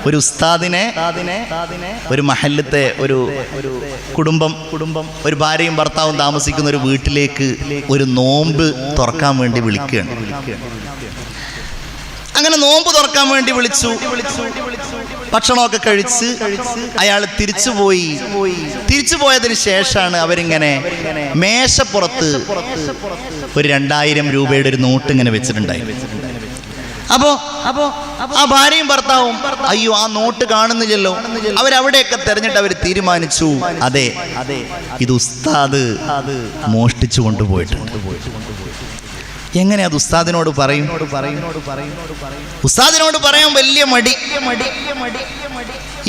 ഒരു ഉസ്താദിനെ ഒരു മഹല്ലത്തെ ഒരു കുടുംബം ഒരു ഭാര്യയും ഭർത്താവും താമസിക്കുന്ന ഒരു വീട്ടിലേക്ക് ഒരു നോമ്പ് തുറക്കാൻ വേണ്ടി വിളിക്കുകയാണ്. അങ്ങനെ നോമ്പ് തുറക്കാൻ വേണ്ടി വിളിച്ചു. ഭക്ഷണമൊക്കെ കഴിച്ച് അയാൾ തിരിച്ചു പോയതിന് ശേഷമാണ് അവരിങ്ങനെ മേശപ്പുറത്ത് ഒരു 2000 രൂപയുടെ ഒരു നോട്ട് ഇങ്ങനെ വെച്ചിട്ടുണ്ടായി. അപ്പോ ആ ഭാര്യയും ഭർത്താവും അയ്യോ ആ നോട്ട് കാണുന്നില്ലല്ലോ. അവരവിടെയൊക്കെ തെരഞ്ഞിട്ട് അവർ തീരുമാനിച്ചു, അതെ ഇത് ഉസ്താദ് മോഷ്ടിച്ചു കൊണ്ടുപോയിട്ടുണ്ട്. എങ്ങനെ അത് ഉസ്താദിനോട് പറയും? ഉസ്താദിനോട് പറയാൻ വലിയ മടി.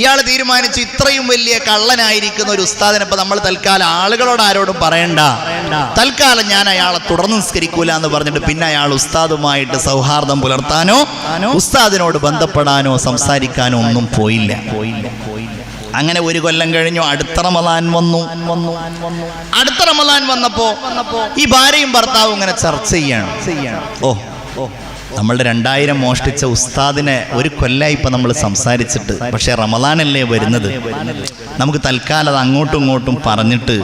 ഇയാൾ തീരുമാനിച്ചു ഇത്രയും വലിയ കള്ളനായിരിക്കുന്ന ഒരു ഉസ്താദിനെ ഇപ്പൊ നമ്മൾ തൽക്കാലം ആളുകളോട് ആരോടും പറയണ്ട, തൽക്കാലം ഞാൻ അയാളെ തുടർന്ന് നിസ്കരിക്കൂല എന്ന് പറഞ്ഞിട്ട് പിന്നെ അയാൾ ഉസ്താദുമായിട്ട് സൗഹാർദ്ദം പുലർത്താനോ ഉസ്താദിനോട് ബന്ധപ്പെടാനോ സംസാരിക്കാനോ ഒന്നും പോയില്ല. അങ്ങനെ 1 കൊല്ലം കഴിഞ്ഞു. അടുത്ത റമദാൻ വന്നു. അടുത്ത റമദാൻ വന്നപ്പോ ഈ ഭാര്യയും ഭർത്താവും ഇങ്ങനെ ചർച്ച ചെയ്യാണ്. ഓ നമ്മളുടെ 2000 മോഷ്ടിച്ച ഉസ്താദിനെ 1 കൊല്ലമായി ഇപ്പൊ നമ്മൾ സംസാരിച്ചിട്ട്, പക്ഷെ റമദാനല്ലേ വരുന്നത്, നമുക്ക് തൽക്കാലം അത് അങ്ങോട്ടും ഇങ്ങോട്ടും പറഞ്ഞിട്ട്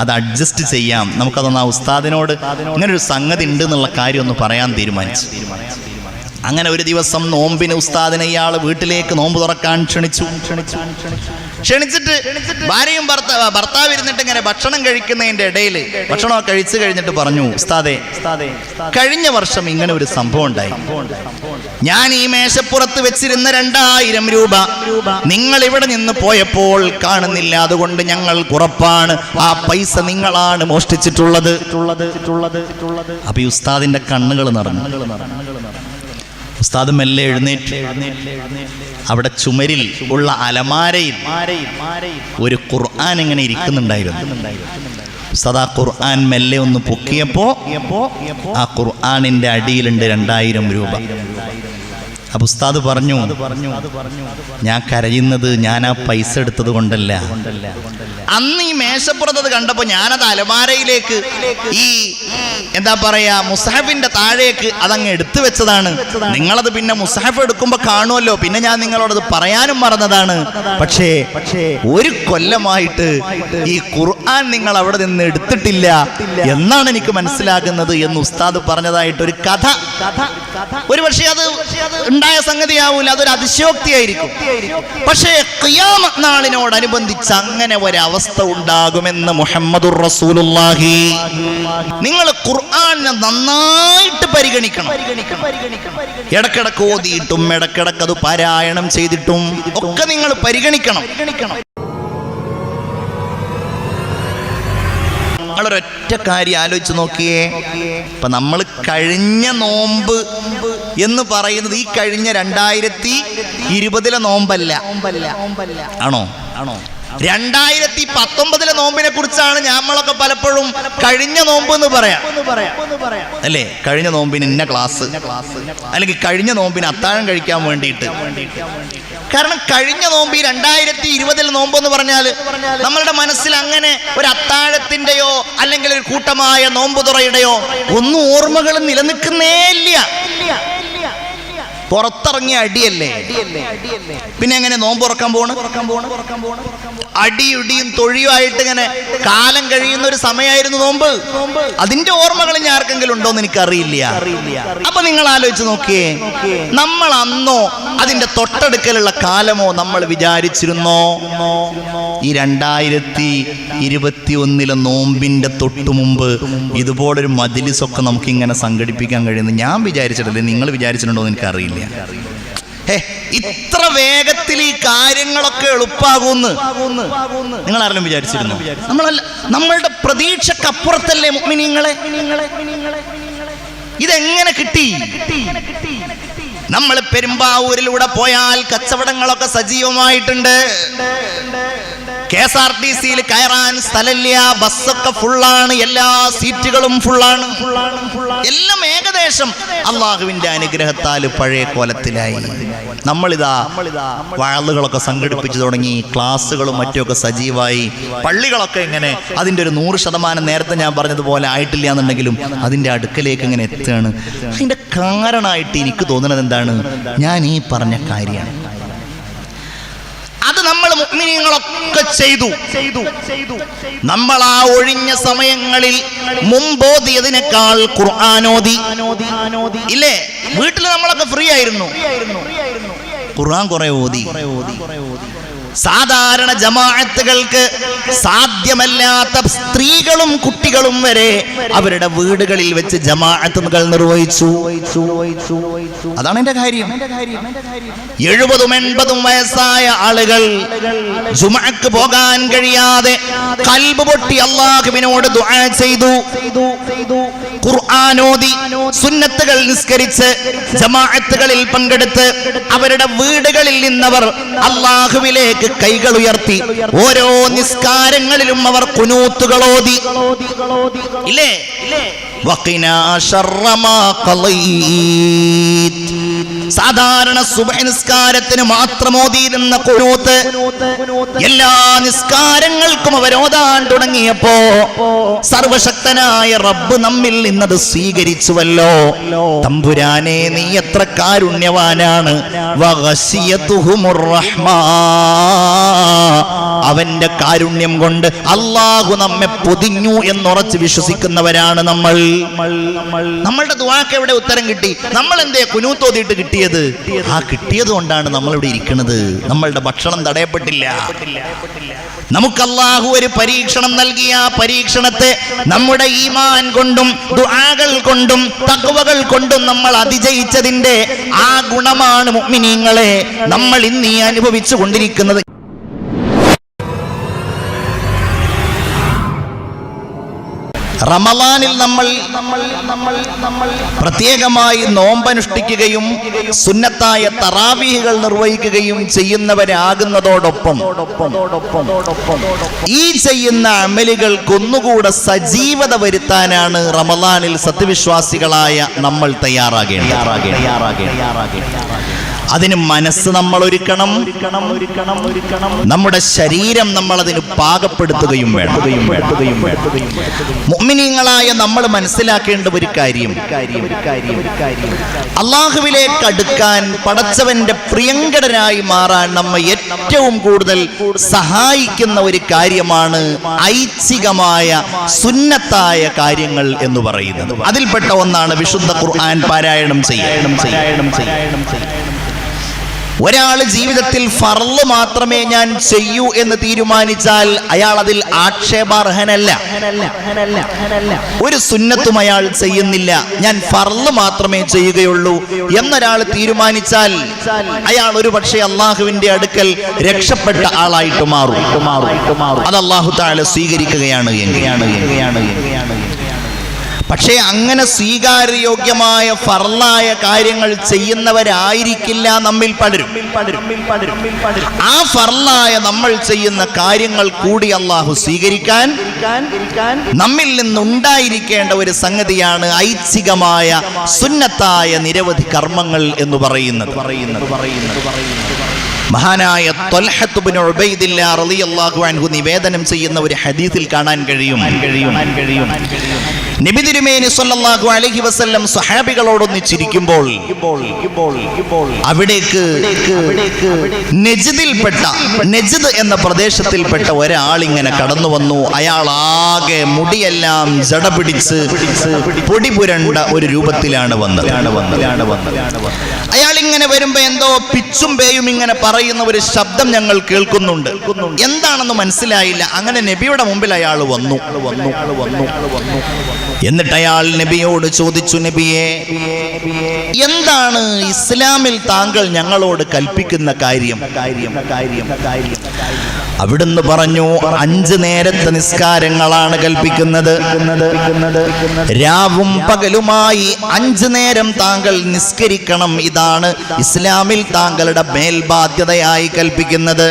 അത് അഡ്ജസ്റ്റ് ചെയ്യാം, നമുക്കതൊന്ന് ആ ഉസ്താദിനോട് ഇങ്ങനൊരു സംഗതി ഉണ്ട് എന്നുള്ള കാര്യം ഒന്ന് പറയാൻ തീരുമാനിച്ചു. അങ്ങനെ ഒരു ദിവസം നോമ്പിന് ഉസ്താദിനെ ഇയാൾ വീട്ടിലേക്ക് നോമ്പ് തുറക്കാൻ ക്ഷണിച്ചിട്ട് ഭാര്യയും ഭർത്താവ് ഇരുന്നിട്ട് ഇങ്ങനെ ഭക്ഷണം കഴിക്കുന്നതിന്റെ ഇടയിൽ ഭക്ഷണമൊക്കെ കഴിച്ചു കഴിഞ്ഞിട്ട് പറഞ്ഞു, ഉസ്താദേ കഴിഞ്ഞ വർഷം ഇങ്ങനെ ഒരു സംഭവം ഉണ്ടായി. ഞാൻ ഈ മേശപ്പുറത്ത് വെച്ചിരുന്ന 2000 രൂപ നിങ്ങൾ ഇവിടെ നിന്ന് പോയപ്പോൾ കാണുന്നില്ല, അതുകൊണ്ട് ഞങ്ങൾ ഉറപ്പാണ് ആ പൈസ നിങ്ങളാണ് മോഷ്ടിച്ചിട്ടുള്ളത്. അപ്പൊ ഈ ഉസ്താദിന്റെ കണ്ണുകൾ നിറഞ്ഞു. ഉസ്താദ് മെല്ലെ എഴുന്നേറ്റ് അവിടെ ചുമരിൽ ഉള്ള അലമാരയിൽ ഒരു ഖുർആൻ ഇങ്ങനെ ഇരിക്കുന്നുണ്ടായിരുന്നു. ഉസ്താദ് ആ ഖുർആൻ മെല്ലെ ഒന്ന് പൊക്കിയപ്പോ ആ ഖുർആനിന്റെ അടിയിലുണ്ട് 2000 രൂപ. അപ്പൊ ഉസ്താദ് പറഞ്ഞു, ഞാൻ കരയുന്നത് ഞാൻ ആ പൈസ എടുത്തത് കൊണ്ടല്ല, അന്ന് ഈ മേശപ്പുറത്ത് കണ്ടപ്പോ ഞാനത് അലമാരയിലേക്ക് ഈ എന്താ പറയാ മുസ്ഹഫിന്റെ താഴേക്ക് അതങ്ങ് എടുത്തു വെച്ചതാണ്. നിങ്ങളത് പിന്നെ മുസ്ഹഫ് എടുക്കുമ്പോ കാണുമല്ലോ, പിന്നെ ഞാൻ നിങ്ങളോടത് പറയാനും മറന്നതാണ്. പക്ഷേ 1 കൊല്ലമായിട്ട് ഈ ഖുർആൻ നിങ്ങൾ അവിടെ നിന്ന് എടുത്തിട്ടില്ല എന്നാണ് എനിക്ക് മനസ്സിലാകുന്നത് എന്ന് ഉസ്താദ് പറഞ്ഞതായിട്ട് ഒരു കഥ. ഒരു പക്ഷേ അത് ഉണ്ടായ സംഗതിയാവൂല, അതൊരു അതിശയോക്തിയായിരിക്കും. പക്ഷേ ഖിയാമത്ത് നാളിനോടനുബന്ധിച്ച് അങ്ങനെ ഒരവസ്ഥ ഉണ്ടാകുമെന്ന് മുഹമ്മദുർ റസൂലുള്ളാഹി. നിങ്ങൾ ഖുർആനെ നന്നായിട്ട് പരിഗണിക്കണം. ഇടക്കിടക്ക് ഓതിയിട്ടും ഇടക്കിടക്ക് അത് പാരായണം ചെയ്തിട്ടും ഒക്കെ നിങ്ങൾ പരിഗണിക്കണം. നിങ്ങളൊരൊറ്റ കാര്യം ആലോചിച്ച് നോക്കിയേ. ഇപ്പൊ നമ്മൾ കഴിഞ്ഞ നോമ്പ് എന്ന് പറയുന്നത് ഈ കഴിഞ്ഞ 2020 നോമ്പല്ല, ആണോ? 2019 നോമ്പിനെ കുറിച്ചാണ് നമ്മളൊക്കെ പലപ്പോഴും കഴിഞ്ഞ നോമ്പ് എന്ന് പറയാം അല്ലേ. കഴിഞ്ഞ നോമ്പിന് ഇന്ന ക്ലാസ്, അല്ലെങ്കിൽ കഴിഞ്ഞ നോമ്പിന് അത്താഴം കഴിക്കാൻ വേണ്ടിയിട്ട്. കാരണം കഴിഞ്ഞ നോമ്പ് ഈ 2020 നോമ്പ് എന്ന് പറഞ്ഞാൽ നമ്മളുടെ മനസ്സിൽ അങ്ങനെ ഒരു അത്താഴത്തിന്റെയോ അല്ലെങ്കിൽ ഒരു കൂട്ടമായ നോമ്പ് തുറയുടെയോ ഒന്നും ഓർമ്മകൾ നിലനിൽക്കുന്നേ ഇല്ല. പുറത്തിറങ്ങിയ അടിയല്ലേ, പിന്നെ എങ്ങനെ നോമ്പ് തുറക്കാൻ പോണ്? അടിയുടിയും തൊഴിയുമായിട്ട് ഇങ്ങനെ കാലം കഴിയുന്ന ഒരു സമയമായിരുന്നു നോമ്പ്. അതിന്റെ ഓർമ്മകൾ ഇനി ആർക്കെങ്കിലും ഉണ്ടോന്ന് എനിക്കറിയില്ല. അപ്പൊ നിങ്ങൾ ആലോചിച്ച് നോക്കിയേ, നമ്മൾ അന്നോ അതിന്റെ തൊട്ടടുക്കലുള്ള കാലമോ നമ്മൾ വിചാരിച്ചിരുന്നോ ഈ 2021 നോമ്പിന്റെ തൊട്ടു മുമ്പ് ഇതുപോലൊരു മജ്‌ലിസൊക്കെ നമുക്ക് ഇങ്ങനെ സംഘടിപ്പിക്കാൻ കഴിയുന്നു? ഞാൻ വിചാരിച്ചിട്ടില്ല. നിങ്ങൾ വിചാരിച്ചിട്ടുണ്ടോ എന്ന് എനിക്കറിയില്ല. ഇത്ര വേഗത്തിൽ ഈ കാര്യങ്ങളൊക്കെ എളുപ്പാകുമെന്ന് നിങ്ങൾ ആരെങ്കിലും വിചാരിച്ചിരുന്നു? നമ്മളുടെ പ്രതീക്ഷക്കപ്പുറത്തല്ലേ മുഅ്മിനീങ്ങളെ. ഇതെങ്ങനെ കിട്ടി? നമ്മൾ പെരുമ്പാവൂരിലൂടെ പോയാൽ കച്ചവടങ്ങളൊക്കെ സജീവമായിട്ടുണ്ട്. KSRTCയിൽ കയറാൻ സ്ഥലമില്ല, ബസ്സൊക്കെ ഫുള്ളാണ്, എല്ലാ സീറ്റുകളും ഫുള്ളാണ്. എല്ലാം ഏകദേശം അള്ളാഹുവിന്റെ അനുഗ്രഹത്താൽ പഴയ കോലത്തിലായി. നമ്മളിതാ വഅളുകളൊക്കെ സംഘടിപ്പിച്ചു തുടങ്ങി, ക്ലാസ്സുകളും മറ്റുമൊക്കെ സജീവമായി. പള്ളികളൊക്കെ ഇങ്ങനെ അതിൻ്റെ ഒരു 100% നേരത്തെ ഞാൻ പറഞ്ഞതുപോലെ ആയിട്ടില്ല എന്നുണ്ടെങ്കിലും അതിൻ്റെ അടുക്കലേക്ക് ഇങ്ങനെ എത്തുകയാണ്. അതിൻ്റെ കാരണമായിട്ട് എനിക്ക് തോന്നുന്നത് എന്താണ്? ഞാൻ ഈ പറഞ്ഞ കാര്യമാണ്. അത് നമ്മൾ മുഅ്മിനീങ്ങളൊക്കെ ചെയ്തു. നമ്മൾ ആ ഒഴിഞ്ഞ സമയങ്ങളിൽ മുമ്പോദിയതിനേക്കാൾ ഖുർആനോദി ഇല്ലേ? വീട്ടിൽ നമ്മളൊക്കെ ഫ്രീ ആയിരുന്നു, ഖുർആൻ കുറെ ഓതി. സാധാരണ ജമാഅത്തുകൾക്ക് സാധ്യമല്ലാത്ത സ്ത്രീകളും കുട്ടികളും വരെ അവരുടെ വീടുകളിൽ വെച്ച് ജമാഅത്തുകൾ നിർവഹിച്ചു. അതാണ് എന്റെ കാര്യം. 70-80 വയസ്സായ ആളുകൾ ജുമുഅക്ക് പോകാൻ കഴിയാതെ ഖൽബ് പൊട്ടി അല്ലാഹുവിനോട് ദുആ ചെയ്തു, ഖുർആൻ ഓതി, സുന്നത്തുകൾ നിസ്കരിച്ച്, ജമാഅത്തുകളിൽ പങ്കെടുത്ത് അവരുടെ വീടുകളിൽ നിന്നവർ അല്ലാഹുവിലേക്ക് കൈകൾ ഉയർത്തി ഓരോ നിസ്കാരങ്ങളിലും അവർ ഖുനൂത്തുകൾ ഓതി. ഇല്ലേ? വഖിനാ ശർറ മാ ഖളീത്. സാധാരണ സുബ്ഹ് നിസ്കാരത്തിന് മാത്രം ഓതിയിരുന്ന ഖുനൂത്ത് എല്ലാ നിസ്കാരങ്ങൾക്കും അവരോതാൻ തുടങ്ങിയപ്പോ സർവശക്തനായ റബ്ബ് നമ്മിൽ നിന്നത് സ്വീകരിച്ചുവല്ലോ. തമ്പുരാനെ, നീ എത്ര കാരുണ്യവാനാണ്. വഗശിയതുഹുമുർ റഹ്മാ, അവന്റെ കാരുണ്യം കൊണ്ട് അല്ലാഹു നമ്മെ പൊതിഞ്ഞു എന്നുറച്ച് വിശ്വസിക്കുന്നവരാണ് നമ്മൾ. നമ്മളുടെ ദുആക്ക് എവിടെ ഉത്തരം കിട്ടി? നമ്മൾ എന്തേ ഖുനൂത്ത് ഓതിയിട്ട് കിട്ടിയത്? ആ കിട്ടിയത് കൊണ്ടാണ് നമ്മളിവിടെ ഇരിക്കുന്നത്. നമ്മളുടെ ഭക്ഷണം തടയപ്പെട്ടില്ല. നമുക്ക് അല്ലാഹു ഒരു പരീക്ഷണം നൽകിയ ആ പരീക്ഷണത്തെ നമ്മുടെ ഈമാൻ കൊണ്ടും ദുആകൾ കൊണ്ടും തഖ്വകൾ കൊണ്ടും നമ്മൾ അതിജയിച്ചതിന്റെ ആ ഗുണമാണ് മുഅ്മിനീങ്ങളെ നമ്മൾ ഇന്ന് അനുഭവിച്ചു കൊണ്ടിരിക്കുന്നത്. റമളാനിൽ നമ്മൾ പ്രത്യേകമായി നോമ്പനുഷ്ഠിക്കുകയും സുന്നത്തായ തറാവീഹുകൾ നിർവഹിക്കുകയും ചെയ്യുന്നവരാകുന്നതോടൊപ്പം ഈ ചെയ്യുന്ന അമലുകൾക്കൊന്നുകൂടെ സജീവത വരുത്താനാണ് റമളാനിൽ സത്യവിശ്വാസികളായ നമ്മൾ തയ്യാറാകേണ്ടത്. അതിന് മനസ്സ് നമ്മൾ ഒരുക്കണം, നമ്മുടെ ശരീരം നമ്മൾ അതിന് പാകപ്പെടുത്തുകയും വേണം. മുഅ്മിനീങ്ങളായ നമ്മൾ മനസ്സിലാക്കേണ്ട ഒരു കാര്യം, അല്ലാഹുവിലേക്ക് അടുക്കാൻ, പടച്ചവന്റെ പ്രിയങ്കരനായി മാറാൻ നമ്മെ ഏറ്റവും കൂടുതൽ സഹായിക്കുന്ന ഒരു കാര്യമാണ് ഐച്ഛികമായ സുന്നത്തായ കാര്യങ്ങൾ എന്ന് പറയുന്നത്. അതിൽപ്പെട്ട ഒന്നാണ് വിശുദ്ധ ഖുർആൻ പാരായണം ചെയ്യുക. ഒരാൾ ജീവിതത്തിൽ ഫർള് മാത്രമേ ഞാൻ ചെയ്യൂ എന്ന് തീരുമാനിച്ചാൽ അയാൾ അതിൽ ആക്ഷേപാർഹനല്ല. ഒരു സുന്നത്തും അയാൾ ചെയ്യുന്നില്ല, ഞാൻ ഫർള് മാത്രമേ ചെയ്യുകയുള്ളൂ എന്നൊരാൾ തീരുമാനിച്ചാൽ അയാൾ ഒരു പക്ഷേ അള്ളാഹുവിന്റെ അടുക്കൽ രക്ഷപ്പെട്ട ആളായിട്ട് മാറും. അത് അല്ലാഹു തആല സ്വീകരിക്കുകയാണ് എങ്കിൽ. പക്ഷേ അങ്ങനെ സ്വീകാര്യയോഗ്യമായ ഫർളായ കാര്യങ്ങൾ ചെയ്യുന്നവരായിരിക്കില്ല നമ്മിൽ പലരും. ആ ഫർളായ നമ്മൾ ചെയ്യുന്ന കാര്യങ്ങൾ കൂടി അല്ലാഹു സ്വീകരിക്കാൻ നമ്മിൽ നിന്നുണ്ടായിരിക്കേണ്ട ഒരു സംഗതിയാണ് ഐച്ഛികമായ സുന്നത്തായ നിരവധി കർമ്മങ്ങൾ എന്ന് പറയുന്നത്. മഹാനായ ത്വൽഹത്ത് ഇബ്നു ഉബൈദില്ലാ റളിയല്ലാഹു അൻഹു നിവേദനം ചെയ്യുന്ന ഒരു ഹദീസിൽ കാണാൻ കഴിയും, നബി തിരുമേനി സ്വല്ലല്ലാഹു അലൈഹി വസല്ലം സ്വഹാബികളോടൊന്ന് ചിരിക്കുമ്പോൾ അവിടേക്ക് നജ്ദ് എന്ന പ്രദേശത്തിൽപ്പെട്ട ഒരാൾ ഇങ്ങനെ കടന്നു വന്നു. അയാൾ ആകെ മുടിയെല്ലാം ജട പിടിച്ച് പൊടി പുരണ്ട ഒരു രൂപത്തിലാണ് വന്നത്. അയാൾ ഇങ്ങനെ വരുമ്പോ എന്തോ പിച്ചും പേയും ഇങ്ങനെ പറയുന്ന ഒരു ശബ്ദം ഞങ്ങൾ കേൾക്കുന്നുണ്ട്. എന്താണെന്ന് മനസ്സിലായില്ല. അങ്ങനെ നബിയുടെ മുമ്പിൽ അയാൾ വന്നു. എന്നിട്ട് അയാൾ നബിയോട് ചോദിച്ചു, നബിയെ, എന്താണ് ഇസ്ലാമിൽ താങ്കൾ ഞങ്ങളോട് കൽപ്പിക്കുന്ന കാര്യം? അവിടുന്ന് പറഞ്ഞു, 5 നേരത്തെ നിസ്കാരങ്ങളാണ് കൽപ്പിക്കുന്നത്. രാവും പകലുമായി 5 നേരം താങ്കൾ നിസ്കരിക്കണം. ഇതാണ് ഇസ്ലാമിൽ താങ്കളുടെ മേൽബാധ്യതയായി കൽപ്പിക്കുന്നത്.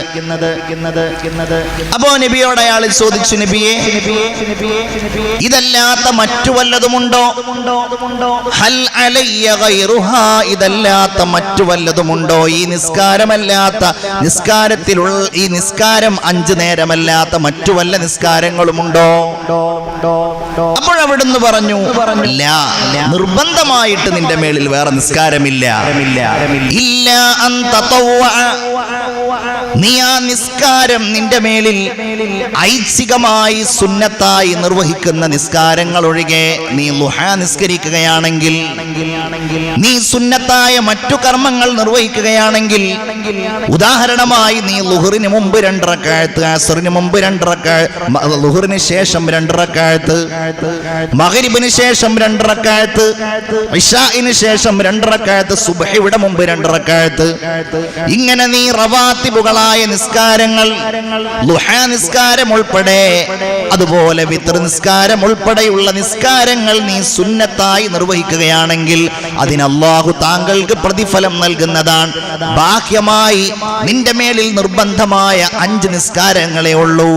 അപ്പോ നബിയോട് അയാൾ ചോദിച്ചു, നബിയെ, ഇതല്ലാത്ത മറ്റു വല്ലതുമുണ്ടോ? ഹൽ അലയ്യ ഗൈറുഹാ, ഇതല്ലാത്ത മറ്റു വല്ലതുമുണ്ടോ? ഈ നിസ്കാരമല്ലാത്ത നിസ്കാരത്തിലുള്ള ഈ നിസ്കാരം 5 നേരമല്ലാത്ത മറ്റു വല്ല നിസ്കാരങ്ങളുമുണ്ടോ? അപ്പോഴവിടുന്ന് പറഞ്ഞു, ഇല്ല, നിർബന്ധമായിട്ട് നിന്റെ മേളിൽ വേറെ നിസ്കാരമില്ല. ഇല്ല അൻ തതവ്വഅ, നീ ആ നിസ്കാരം നിന്റെ മേലിൽ ഐച്ഛികമായി സുന്നത്തായി നിർവഹിക്കുന്ന നിസ്കാരങ്ങൾ ഒഴികെ നീ ളുഹാ നിസ്കരിക്കുകയാണെങ്കിൽ, നീ സുന്നത്തായ മറ്റു കർമ്മങ്ങൾ നിർവഹിക്കുകയാണെങ്കിൽ, ഉദാഹരണമായി നീ ളുഹറിന് മുമ്പ് 2 റക്അത്ത്, അസ്റിന് മുമ്പ് 2 റക്അത്ത്, ളുഹറിന് ശേഷം 2 റക്അത്ത്, മഗ്രിബിന് ശേഷം 2 റക്അത്ത്, ഇശാഇന് ശേഷം 2 റക്അത്ത്, സുബ്ഹിയുടെ മുമ്പ് 2 റക്അത്ത്, ഇങ്ങനെ നീ റവാത്തിബുകളായ നിസ്കാരങ്ങൾ, ളുഹാ നിസ്കാരം ഉൾപ്പെടെ, അതുപോലെ വിത്ർ നിസ്കാരം ഉൾപ്പെടെയുള്ള നിസ്കാരങ്ങൾ നീ സുന്നത്തായി നിർവഹിക്കുകയാണെങ്കിൽ അതിന് അല്ലാഹു താങ്കൾക്ക് പ്രതിഫലം നൽകുന്നതാണ്. ബാഹ്യമായി നിന്റെ മേലിൽ നിർബന്ധമായ 5 നിസ്കാരങ്ങളെ ഉള്ളൂ.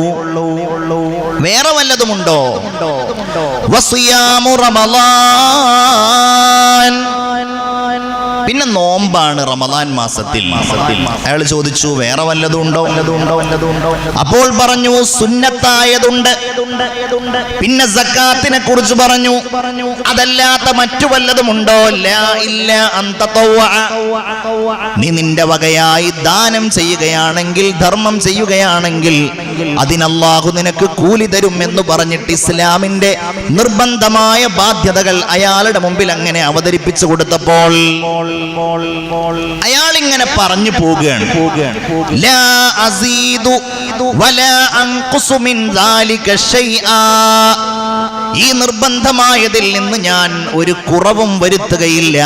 വേറെ വല്ലതുമുണ്ടോ? വസിയാമു റമളാൻ, പിന്നെ നോമ്പാണ് റമളാൻ മാസത്തിൽ. അയാൾ ചോദിച്ചു വേറെ വല്ലതുണ്ടോ? അപ്പോൾ പറഞ്ഞു സുന്നത്തായതുണ്ട്. പിന്നെ സക്കാത്തിനെ കുറിച്ച് പറഞ്ഞു. അതല്ലാത്ത മറ്റു വല്ലതുമുണ്ടോ? ഇല്ല. നീ നിന്റെ വകയായി ദാനം ചെയ്യുകയാണെങ്കിൽ, ധർമ്മം ചെയ്യുകയാണെങ്കിൽ അതിന് അല്ലാഹു നിനക്ക് കൂലി തരും എന്ന് പറഞ്ഞിട്ട് ഇസ്ലാമിന്റെ നിർബന്ധമായ ബാധ്യതകൾ അയാളുടെ മുമ്പിൽ അങ്ങനെ അവതരിപ്പിച്ചു കൊടുത്തപ്പോൾ അയാൾ ഇങ്ങനെ പറഞ്ഞു പോകുകയാണ്, ലാ അസീദു വലാ അൻഖുസു മിൻ ദാലിക ശൈആ, ഈ നിർബന്ധമായതിൽ നിന്ന് ഞാൻ ഒരു കുറവും വരുത്തുകയില്ല,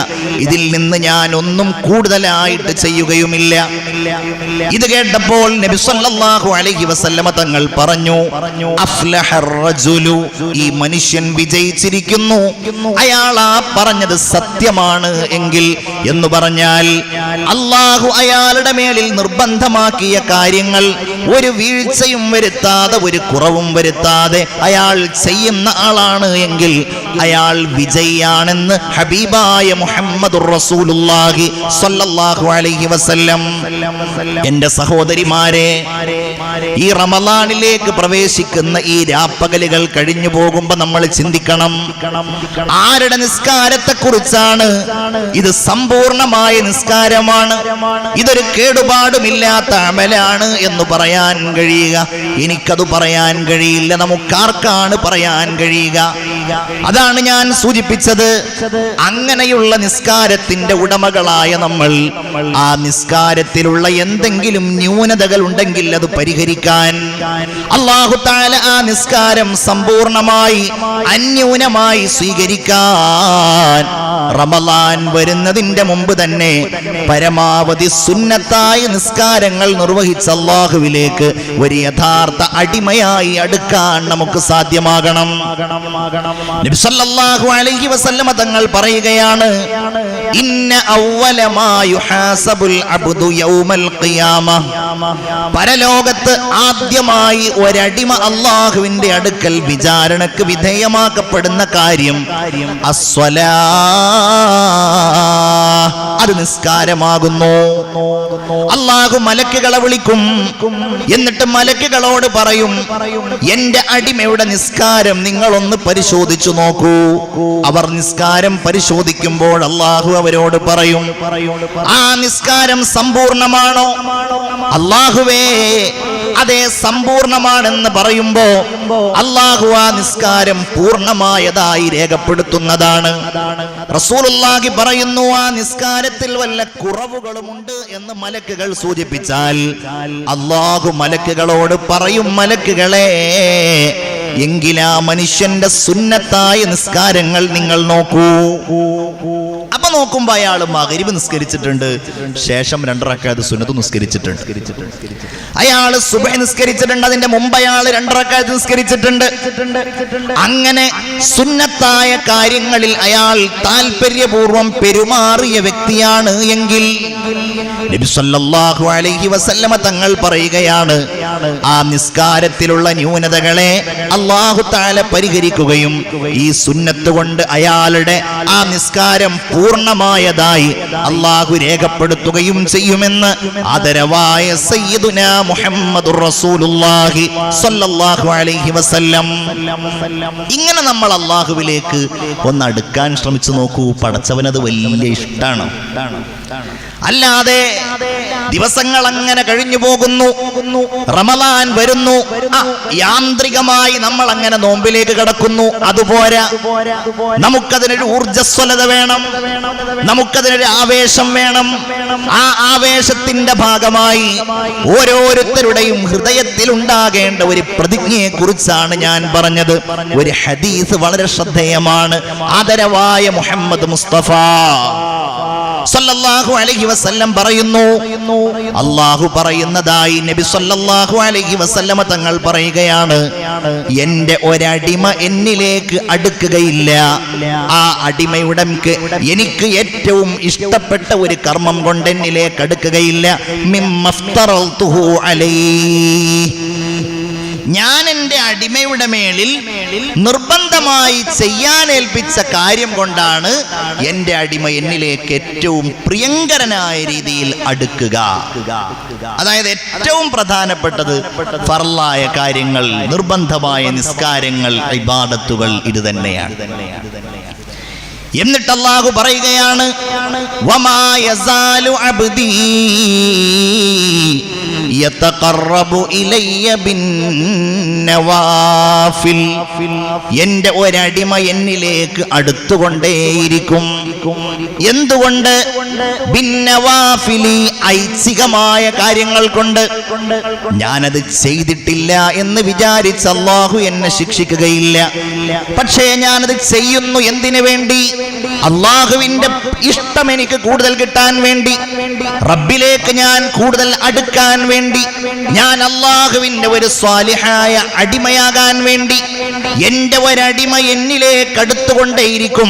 ഇതിൽ നിന്ന് ഞാൻ ഒന്നും കൂടുതലായിട്ട് ചെയ്യുകയുമില്ല. ഇത് കേട്ടപ്പോൾ നബി സല്ലല്ലാഹു അലൈഹി വസല്ലമ തങ്ങൾ പറഞ്ഞു, അഫ്ലഹർ റജുലു, ഈ മനുഷ്യൻ വിജയിച്ചിരിക്കുന്നു, അയാൾ ആ പറഞ്ഞത് സത്യമാണ് എങ്കിൽ എന്ന് പറഞ്ഞാൽ അല്ലാഹു അയാളുടെ മേലിൽ നിർബന്ധമാക്കിയ കാര്യങ്ങൾ ഒരു വീഴ്ചയും വരുത്താതെ, ഒരു കുറവും വരുത്താതെ അയാൾ ചെയ്യുന്ന ആളാണ് എങ്കിൽ അയാൾ വിജയിയാണെന്ന് ഹബീബായ മുഹമ്മദുർ റസൂലുള്ളാഹി സ്വല്ലല്ലാഹു അലൈഹി വസല്ലം. എൻ്റെ സഹോദരിമാരെ, ഈ റമളാനിലേക്ക് പ്രവേശിക്കുന്ന ഈ രാപ്പകലുകൾ കഴിഞ്ഞു പോകുമ്പോൾ നമ്മൾ ചിന്തിക്കണം, ആരുടെ നിസ്കാരത്തെ കുറിച്ചാണ്? ഇത് സമ്പൂർണമായ നിസ്കാരമാണ്, ഇതൊരു കേടുപാടുമില്ലാത്ത അമലാണ് എന്ന് പറയാൻ കഴിയുക? എനിക്കത് പറയാൻ കഴിയില്ല. നമുക്കാർക്കാണ് പറയാൻ കഴിയുക? അതാണ് ഞാൻ സൂചിപ്പിച്ചത്. അങ്ങനെയുള്ള നിസ്കാരത്തിന്റെ ഉടമകളായ നമ്മൾ ആ നിസ്കാരത്തിലുള്ള എന്തെങ്കിലും ന്യൂനതകൾ ഉണ്ടെങ്കിൽ അത് പരിഹരിക്കാൻ അല്ലാഹു തആല ആ നിസ്കാരം സമ്പൂർണമായി അന്യൂനമായി സ്വീകരിക്കാൻ റമളാൻ വരുന്നതിന്റെ മുമ്പ് തന്നെ പരമാവധി സുന്നത്തായ നിസ്കാരങ്ങൾ നിർവഹിച്ച അല്ലാഹുവിലേക്ക് ഒരു യഥാർത്ഥ അടിമയായി അടുക്കാൻ നമുക്ക് സാധ്യമാകണം. നബി സല്ലല്ലാഹു അലൈഹി വസല്ലമ തങ്ങൾ പറയുകയാണ്, ഇന്ന അവ്വല മാ യുഹാസബുൽ അബ്ദു യൗമൽ ഖിയാമ, പരലോകത്ത് ആദ്യമായി ഒരടിമ അല്ലാഹുവിന്റെ അടുക്കൽ വിചാരണക്ക് വിധേയമാക്കപ്പെടുന്ന കാര്യം അസ്വലാ, അത് നിസ്കാരമാകുന്നു. അല്ലാഹു മലക്കുകളെ വിളിക്കും, എന്നിട്ട് മലക്കുകളോട് പറയും, എന്റെ അടിമയുടെ നിസ്കാരം നിങ്ങളൊന്ന് പരിശോധിച്ചു നോക്കൂ. അവർ നിസ്കാരം പരിശോധിക്കുമ്പോൾ അല്ലാഹു അവരോട് പറയും, ആ നിസ്കാരം സമ്പൂർണമാണോ? അല്ലാഹുവേ, അതെ സമ്പൂർണമാണെന്ന് പറയുമ്പോ അല്ലാഹു ആ നിസ്കാരം പൂർണ്ണമായതായി രേഖപ്പെടുത്തുന്നതാണ്. റസൂലുള്ളാഹി പറയുന്നു, ആ നിസ്കാരത്തിൽ വല്ല കുറവുകളുമുണ്ട് എന്ന് മലക്കുകൾ സൂചിപ്പിച്ചാൽ അല്ലാഹു മലക്കുകളോട് പറയും, മലക്കുകളെ, എങ്കിലാ മനുഷ്യന്റെ സുന്നത്തായ നിസ്കാരങ്ങൾ നിങ്ങൾ നോക്കൂ. അപ്പൊ നോക്കുമ്പോ അയാൾ മഗ്രിബ് നിസ്കരിച്ചിട്ടുണ്ട്, ശേഷം 2 റക്അത്ത് സുന്നത്ത് നിസ്കരിച്ചിട്ടുണ്ട്. അയാൾ സുബ്ഹ് നിസ്കരിച്ചിട്ടുണ്ട്, അതിന്റെ മുമ്പ് അയാൾ 2 റക്അത്ത് നിസ്കരിച്ചിട്ടുണ്ട്. അങ്ങനെ സുന്നത്തായ കാര്യങ്ങളിൽ അയാൾ താല്പര്യപൂർവം പെരുമാറിയ വ്യക്തിയാണ് എങ്കിൽ നബി സല്ലല്ലാഹു അലൈഹി വസല്ലമ തങ്ങൾ പറയുകയാണ്, ആ നിസ്കാരത്തിലുള്ള ന്യൂനതകളെ അല്ലാഹു തആല പരിഹരിക്കുകയും ഈ സുന്നത്ത് കൊടുത്തുകൊണ്ട് അയാളുടെ ആ നിസ്കാരം പൂർണ്ണമായതായി അള്ളാഹു രേഖപ്പെടുത്തുകയും ചെയ്യുമെന്ന് ആദരവായ സയ്യിദുനാ മുഹമ്മദുർ റസൂലുള്ളാഹി സ്വല്ലല്ലാഹു അലൈഹി വസല്ലം. ഇങ്ങനെ നമ്മൾ അള്ളാഹുവിലേക്ക് ഒന്ന് അടുക്കാൻ ശ്രമിച്ചു നോക്കൂ. പടച്ചവനത് വലിയ ഇഷ്ടാണ്. അല്ലാതെ ദിവസങ്ങൾ അങ്ങനെ കഴിഞ്ഞു പോകുന്നു, റമളാൻ വരുന്നു, യാന്ത്രികമായി നമ്മൾ അങ്ങനെ നോമ്പിലേക്ക് കടക്കുന്നു. അതുപോരാ, നമുക്കതിനൊരു ഊർജ്ജസ്വലത വേണം, നമുക്കതിനൊരു ആവേശം വേണം. ആ ആവേശത്തിന്റെ ഭാഗമായി ഓരോരുത്തരുടെയും ഹൃദയത്തിൽ ഉണ്ടാകേണ്ട ഒരു പ്രതിജ്ഞയെ കുറിച്ചാണ് ഞാൻ പറഞ്ഞത്. ഒരു ഹദീസ് വളരെ ശ്രദ്ധേയമാണ്. ആദരവായ മുഹമ്മദ് മുസ്തഫ സല്ലല്ലാഹു അലൈഹി വസല്ലം പറയുന്നു, അല്ലാഹു പറയുന്നതായി നബി സല്ലല്ലാഹു അലൈഹി വസല്ലമ തങ്ങൾ പറയുകയാണ്, എന്റെ ഒരടിമ എന്നിലേക്ക് അടുക്കുകയില്ല, ആ അടിമയുടെ എനിക്ക് ഏറ്റവും ഇഷ്ടപ്പെട്ട ഒരു കർമ്മം കൊണ്ട് എന്നിലേക്ക് അടുക്കുകയില്ല, മിമ്മഫ്തറൽതുഹു അലൈഹി, ഞാൻ എൻ്റെ അടിമയുടെ മേലിൽ നിർബന്ധമായി ചെയ്യാനേൽപ്പിച്ച കാര്യം കൊണ്ടാണ് എൻ്റെ അടിമ എന്നിലേക്ക് ഏറ്റവും പ്രിയങ്കരനായ രീതിയിൽ അടുക്കുക. അതായത് ഏറ്റവും പ്രധാനപ്പെട്ടത് ഫർളായ കാര്യങ്ങൾ, നിർബന്ധമായ നിസ്കാരങ്ങൾ, ഇബാദത്തുകൾ ഇത് തന്നെയാണ്. എന്നിട്ട് അല്ലാഹു പറയുകയാണ്, വമാ യസാലു അബ്ദീ യതഖറബു ഇലയ്യ ബിന്നവാഫിൽ, എൻ്റെ ഒരടിമ എന്നിലേക്ക് അടുത്തുകൊണ്ടേയിരിക്കും. എന്തുകൊണ്ട്? ബിന്നവാഫിലി, ഐച്ഛികമായ കാര്യങ്ങൾ കൊണ്ട്. ഞാനത് ചെയ്തിട്ടില്ല എന്ന് വിചാരിച്ച് അല്ലാഹു എന്നെ ശിക്ഷിക്കുകയില്ല. പക്ഷേ ഞാനത് ചെയ്യുന്നു എന്തിനു വേണ്ടി? അല്ലാഹുവിന്റെ ഇഷ്ടം എനിക്ക് കൂടുതൽ കിട്ടാൻ വേണ്ടി, റബ്ബിലേക്ക് ഞാൻ കൂടുതൽ അടുക്കാൻ വേണ്ടി, ഞാൻ അല്ലാഹുവിന്റെ ഒരു സ്വാലിഹായ അടിമയാകാൻ വേണ്ടി. എന്റെ ഒരടിമ എന്നിലേക്ക് അടുത്തുകൊണ്ടേയിരിക്കും.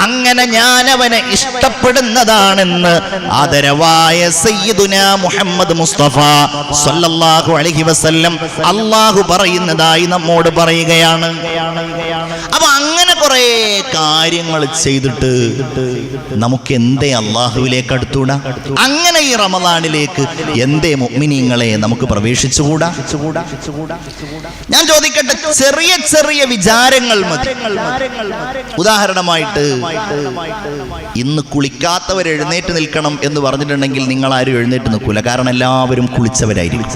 അങ്ങനെ ഞാൻ അവനെ ഇഷ്ടപ്പെടുന്നതാണെന്ന് ആദരവായ സയ്യിദുനാ മുഹമ്മദ് മുസ്തഫ സല്ലല്ലാഹു അലൈഹി വസല്ലം അല്ലാഹു പറയുന്നതായി നമ്മോട് പറയുകയാണ്. അപ്പൊ അങ്ങനെ കുറെ കാര്യങ്ങൾ ചെയ്തിട്ട് നമുക്ക് എന്തേ അള്ളാഹുവിലേക്ക് അടുത്തുകൂടാ? അങ്ങനെ ഈ റമളാനിലേക്ക് എന്തേ മുഅ്മിനീങ്ങളെ നമുക്ക് പ്രവേശിച്ചുകൂടാ? ഞാൻ ചോദിക്കട്ടെ, ചെറിയ ചെറിയ വിചാരങ്ങൾ മതി. ഉദാഹരണമായിട്ട്, ഇന്ന് കുളിക്കാത്തവർ എഴുന്നേറ്റ് നിൽക്കണം എന്ന് പറഞ്ഞിട്ടുണ്ടെങ്കിൽ നിങ്ങൾ ആരും എഴുന്നേറ്റ് നിൽക്കൂല, കാരണം എല്ലാവരും കുളിച്ചവരായിരിക്കും.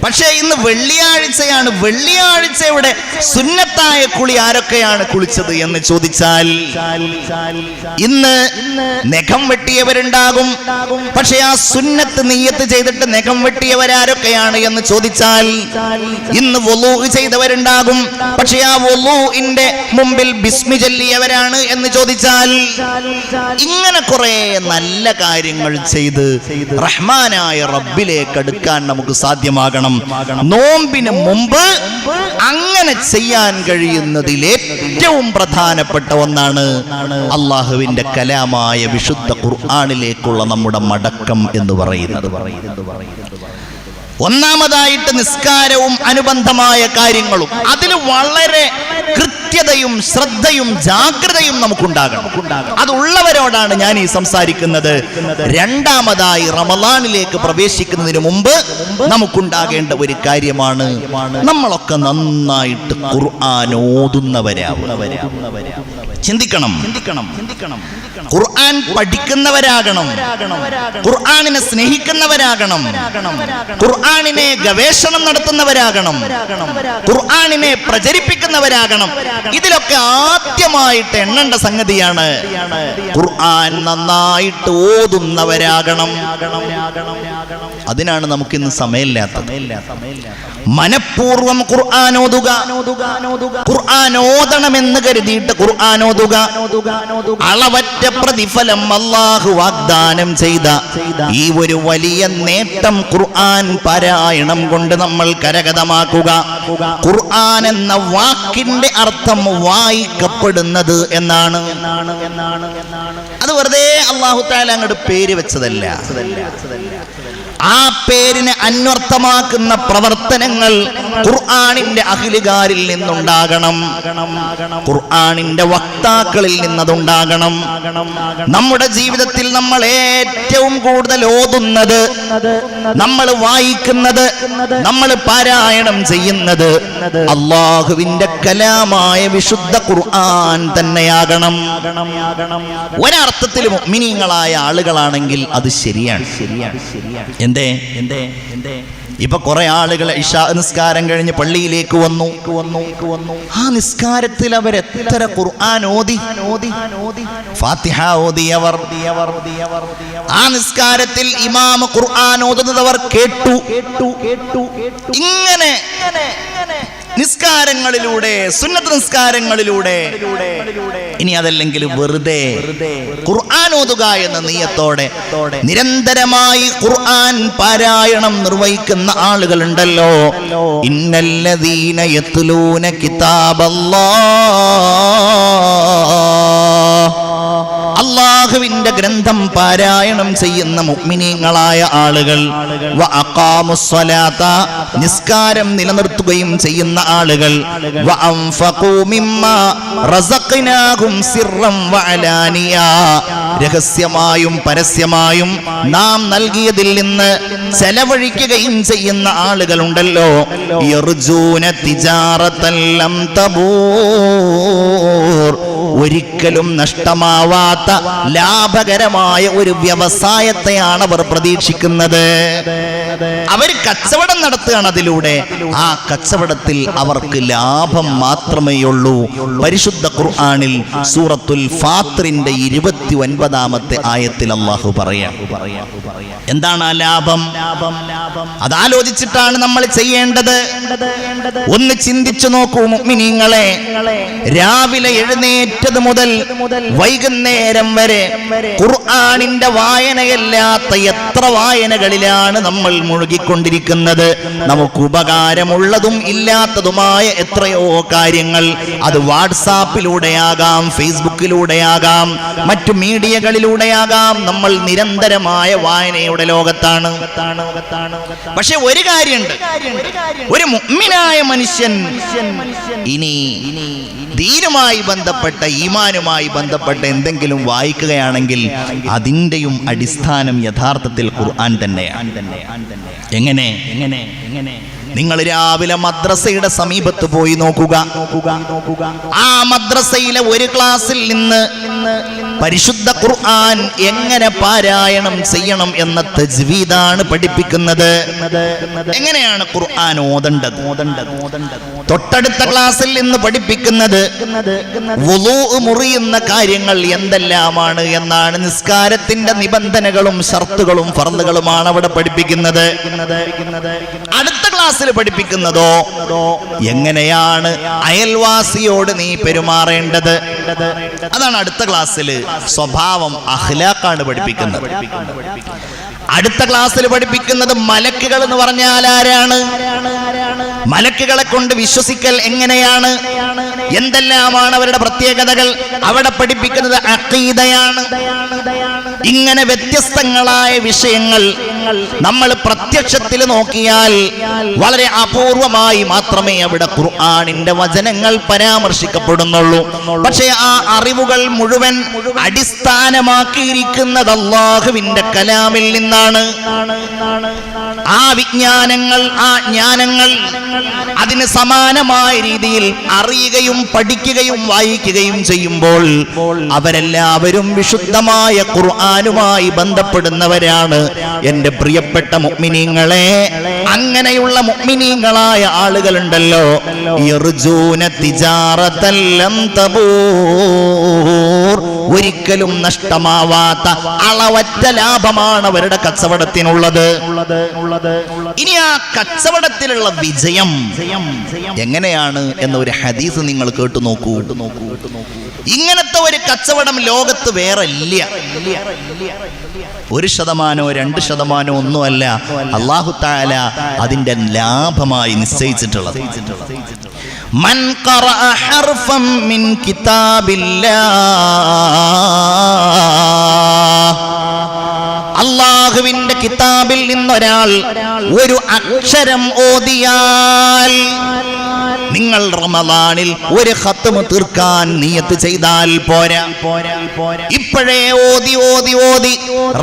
പക്ഷേ ഇന്ന് വെള്ളിയാഴ്ചയാണ്, വെള്ളിയാഴ്ചയുടെ സുന്നത്തായ കുളി ആരൊക്കെയാണ് കുളിച്ചത് എന്ന് ചോദിച്ചാൽ, ഇന്ന് നഖം വെട്ടിയവരുണ്ടാകും. പക്ഷെ ആ സുന്നത്ത് നിയ്യത്ത് ചെയ്തിട്ട് നഖം വെട്ടിയവരാരൊക്കെയാണ് എന്ന് ചോദിച്ചാൽ, ഇന്ന് വുളൂ ചെയ്തവരുണ്ടാകും. പക്ഷെ ആ വുളൂഇന്റെ മുമ്പിൽ ബിസ്മി ചൊല്ലിയവരാണ് എന്ന് ചോദിച്ചാൽ, ഇങ്ങനെ കുറെ നല്ല കാര്യങ്ങൾ ചെയ്ത് റഹ്മാനായ റബ്ബിലേക്ക് അടുക്കാൻ നമുക്ക് സാധ്യമാകണം. നോമ്പിന് മുമ്പ് അങ്ങനെ ചെയ്യാൻ കഴിയുന്നതിൽ ഏറ്റവും പ്രധാനപ്പെട്ട ഒന്നാണ് അള്ളാഹുവിന്റെ കലാമായ വിശുദ്ധ ഖുർആനിലേക്കുള്ള നമ്മുടെ മടക്കം എന്ന് പറയുന്നത്. ഒന്നാമതായിട്ട് നിസ്കാരവും അനുബന്ധമായ കാര്യങ്ങളും, അതിൽ വളരെ കൃത്യതയും ശ്രദ്ധയും ജാഗ്രതയും നമുക്കുണ്ടാകണം. അതുള്ളവരോടാണ് ഞാൻ ഈ സംസാരിക്കുന്നത്. രണ്ടാമതായി റമളാനിലേക്ക് പ്രവേശിക്കുന്നതിന് മുമ്പ് നമുക്കുണ്ടാകേണ്ട ഒരു കാര്യമാണ്, നമ്മളൊക്കെ നന്നായിട്ട് ഖുർആൻ ഓതുന്നവരാവും. ചിന്തിക്കണം, ഖുർആൻ പഠിക്കുന്നവരാകണം, ഖുർആനിനെ സ്നേഹിക്കുന്നവരാകണം, ഖുർആനിനെ ഗവേഷണം നടത്തുന്നവരാകണം, ഖുർആനിനെ പ്രചരിപ്പിക്കുന്നവരാകണം. ഇതിലൊക്കെ ആദ്യമായിട്ട് എണ്ണേണ്ട സംഗതിയാണ് ഖുർആൻ നന്നായിട്ട് ഓതുന്നവരാകണം. അതിനാണ് നമുക്കിന്ന് സമയമില്ലാത്തത്. മനഃപൂർവ്വം ഖുർആൻ ഓതുക, ഖുർആൻ ഓതണമെന്ന് കരുതിയിട്ട് ഖുർആൻ ഓതുക. അളവറ്റ പ്രതിഫലം അല്ലാഹു വാഗ്ദാനം ചെയ്ത ഈ ഒരു വലിയ നേട്ടം ഖുർആൻ പാരായണം കൊണ്ട് നമ്മൾ കരഗതമാക്കുക. ഖുർആൻ എന്ന വാക്കിന്റെ അർത്ഥം വായിക്കപ്പെടുന്നത് എന്നാണ്. അത് വെറുതെ അല്ലാഹു തആല അങ്ങോട്ട് പേര് വെച്ചതല്ല. ആ പേരിനെ അന്വർത്ഥമാക്കുന്ന പ്രവർത്തനങ്ങൾ ഖുർആനിന്റെ അഹ്ലുകാരിൽ നിന്നുണ്ടാകണം, ഖുർആനിന്റെ വക്താക്കളിൽ നിന്നതുണ്ടാകണം. നമ്മുടെ ജീവിതത്തിൽ നമ്മൾ ഏറ്റവും കൂടുതൽ ഓതുന്നത്, നമ്മൾ വായിക്കുന്നത്, നമ്മൾ പാരായണം ചെയ്യുന്നത് അല്ലാഹുവിന്റെ കലാമായ വിശുദ്ധ ഖുർആൻ തന്നെയാകണം. ഒരർത്ഥത്തിൽ മുഅ്മിനീങ്ങളായ ആളുകളാണെങ്കിൽ അത് ശരിയാണ്. എന്തേ ഇപ്പൊ കുറെ ആളുകൾ ഇശാ നിസ്കാരം കഴിഞ്ഞ് പള്ളിയിലേക്ക് വന്നു. ആ നിസ്കാരത്തിൽ അവരെത്ര ഖുർആൻ ഓതി, ഫാത്തിഹ ഓതിയവർ, ആ നിസ്കാരത്തിൽ ഇമാം ഖുർആൻ ഓതുന്നത് അവർ കേട്ടു. ഇങ്ങനെ നിസ്കാരങ്ങളിലൂടെ, സുന്നത്ത് നിസ്കാരങ്ങളിലൂടെ, ഇനി അതല്ലെങ്കിൽ വെറുതെ ഖുർആൻ ഓതുക എന്ന നിയ്യത്തോടെ നിരന്തരമായി ഖുർആൻ പാരായണം നിർവഹിക്കുന്ന ആളുകളുണ്ടല്ലോ. ഇന്നല്ലദീന യത്ലൂന കിതാബല്ലാഹ്, അല്ലാഹുവിന്റെ ഗ്രന്ഥം പാരായണം ചെയ്യുന്ന മുഅ്മിനീങ്ങളായ ആളുകൾ, വ അഖാമുസ്സലാത, നിസ്കാരം നിലനിർത്തുകയും ചെയ്യുന്ന ആളുകൾ, വ അൻഫഖൂ മിമ്മാ റസഖ്നാഹും സിർറൻ വ അലാനിയ, രഹസ്യമായും പരസ്യമായും നാം നൽകിയതിൽ നിന്ന് ചെലവഴിക്കുകയും ചെയ്യുന്ന ആളുകളുണ്ടല്ലോ. യർജൂന തിജാറതൻ ലം തബൂർ, ഒരിക്കലും നഷ്ടമാവാത്ത ലാഭകരമായ ഒരു വ്യവസായത്തെയാണ് അവർ പ്രതീക്ഷിക്കുന്നത്. അവർ കച്ചവടം നടത്തുകയാണ്. അതിലൂടെ ആ കച്ചവടത്തിൽ അവർക്ക് ലാഭം മാത്രമേ ഉള്ളൂ. പരിശുദ്ധ ഖുർആനിൽ സൂറത്തുൽ ഫാത്തിറിന്റെ 29-ാമത്തെ ആയത്തിൽ അല്ലാഹു പറയാം, എന്താണ് ആ ലാഭം? അതാലോചിച്ചിട്ടാണ് നമ്മൾ ചെയ്യേണ്ടത്. ഒന്ന് ചിന്തിച്ചു നോക്കൂ മുഅ്മിനീങ്ങളെ, രാവിലെ എഴുന്നേറ്റത് മുതൽ വൈകുന്നേരം വരെ ഖുർആനിന്റെ വായനയല്ലാത്ത എത്ര വായനകളിലാണ് നമ്മൾ മുഴുകിക്കൊണ്ടിരിക്കുന്നത്. നമുക്ക് ഉപകാരമുള്ളതും ഇല്ലാത്തതുമായ എത്രയോ കാര്യങ്ങൾ, അത് വാട്സാപ്പിലൂടെയാകാം, ഫേസ്ബുക്കിലൂടെയാകാം, മറ്റു മീഡിയകളിലൂടെയാകാം. നമ്മൾ നിരന്തരമായ വായനയുടെ ലോകത്താണ്. പക്ഷെ ഒരു കാര്യമുണ്ട്, ഒരു മുഅ്മിനായ മനുഷ്യൻ ഇനി ദീനുമായി ബന്ധപ്പെട്ട, ഈമാനുമായി ബന്ധപ്പെട്ട എന്തെങ്കിലും വായിക്കുകയാണെങ്കിൽ അതിൻ്റെയും അടിസ്ഥാനം യഥാർത്ഥത്തിൽ ഖുർആൻ തന്നെയാണ്. എങ്ങനെ? നിങ്ങൾ രാവിലെ മദ്രസയുടെ സമീപത്ത് പോയി നോക്കുക. ആ മദ്രസയിലെ ഒരു ക്ലാസ്സിൽ നിന്ന് പരിശുദ്ധ ഖുർആൻ എങ്ങനെ പാരായണം ചെയ്യണം എന്ന തജ്വീദാണ് പഠിപ്പിക്കുന്നത്. എങ്ങനെയാണ് ഖുർആൻ ഓതേണ്ടത്? തൊട്ടടുത്ത ക്ലാസ്സിൽ നിന്ന് പഠിപ്പിക്കുന്നത് വുളൂ മുറിയുന്ന കാര്യങ്ങൾ എന്തെല്ലാമാണ് എന്നാണ്. നിസ്കാരത്തിന്റെ നിബന്ധനകളും ഷർത്തുകളും ഫർളുകളുമാണ് അവിടെ പഠിപ്പിക്കുന്നത്. അടുത്ത ക്ലാസ്സിൽ പഠിപ്പിക്കുന്നതോ എങ്ങനെയാണ് അയൽവാസിയോട് നീ പെരുമാറേണ്ടത്. അതാണ് അടുത്ത ക്ലാസ്സിൽ. സ്വഭാവം, അഖ്ലാഖാണ് പഠിപ്പിക്കുന്നത്. അടുത്ത ക്ലാസ്സിൽ പഠിപ്പിക്കുന്നത് മലക്കുകൾ എന്ന് പറഞ്ഞാൽ ആരാണ്, മലക്കുകളെ കൊണ്ട് വിശ്വസിക്കൽ എങ്ങനെയാണ്, എന്തെല്ലാമാണ് അവരുടെ പ്രത്യേകതകൾ, അവിടെ പഠിപ്പിക്കുന്നത് അഖീദയാണ്. ഇങ്ങനെ വ്യത്യസ്തങ്ങളായ വിഷയങ്ങൾ നമ്മൾ പ്രത്യക്ഷത്തിൽ നോക്കിയാൽ വളരെ അപൂർവമായി മാത്രമേ അവിടെ ഖുർആനിന്റെ വചനങ്ങൾ പരാമർശിക്കപ്പെടുന്നുള്ളൂ. പക്ഷേ ആ അറിവുകൾ മുഴുവൻ അടിസ്ഥാനമാക്കിയിരിക്കുന്നത് അല്ലാഹുവിന്റെ കലാമിൽ നിന്നാണ്. ആ വിജ്ഞാനങ്ങൾ, ആ ജ്ഞാനങ്ങൾ അതിന് സമാനമായ രീതിയിൽ അറിയുകയും പഠിക്കുകയും വായിക്കുകയും ചെയ്യുമ്പോൾ അവരെല്ലാവരും വിശുദ്ധമായ ഖുർആനുമായി ബന്ധപ്പെടുന്നവരാണ്. എൻ്റെ പ്രിയപ്പെട്ട മുഅ്മിനീങ്ങളെ, അങ്ങനെയുള്ള മുഅ്മിനീങ്ങളായ ആളുകളുണ്ടല്ലോ, യർജൂന തിജാറതൻ ലം തബൂർ, ഒരിക്കലും നഷ്ടമാവാത്ത അളവറ്റ ലാഭമാണ് അവരുടെ കച്ചവടത്തിനുള്ളത്. ഇനി ആ കച്ചവടത്തിലുള്ള വിജയം എങ്ങനെയാണ് എന്ന ഒരു ഹദീസ് നിങ്ങൾ കേട്ടു നോക്കൂ. ഇങ്ങനത്തെ ഒരു കച്ചവടം ലോകത്ത് വേറെ ഇല്ല. 1%, 2% ഒന്നുമല്ല അല്ലാഹു തആല അതിന്റെ ലാഭമായി നിശ്ചയിച്ചിട്ടുള്ളത്. മൻ ഖറഅ ഹർഫൻ മിൻ കിതാബില്ലാഹ്, അല്ലാഹുവിന്റെ കിതാബിൽ നിന്നൊരാൾ ഒരു അക്ഷരം ഓതിയാൽ, നിങ്ങൾ റമളാനിൽ ഒരു ഖത്മ് തീർക്കാൻ നിയത്ത് ചെയ്താൽ പോരാ, ഇപ്പോഴേ ഓതി ഓതി ഓതി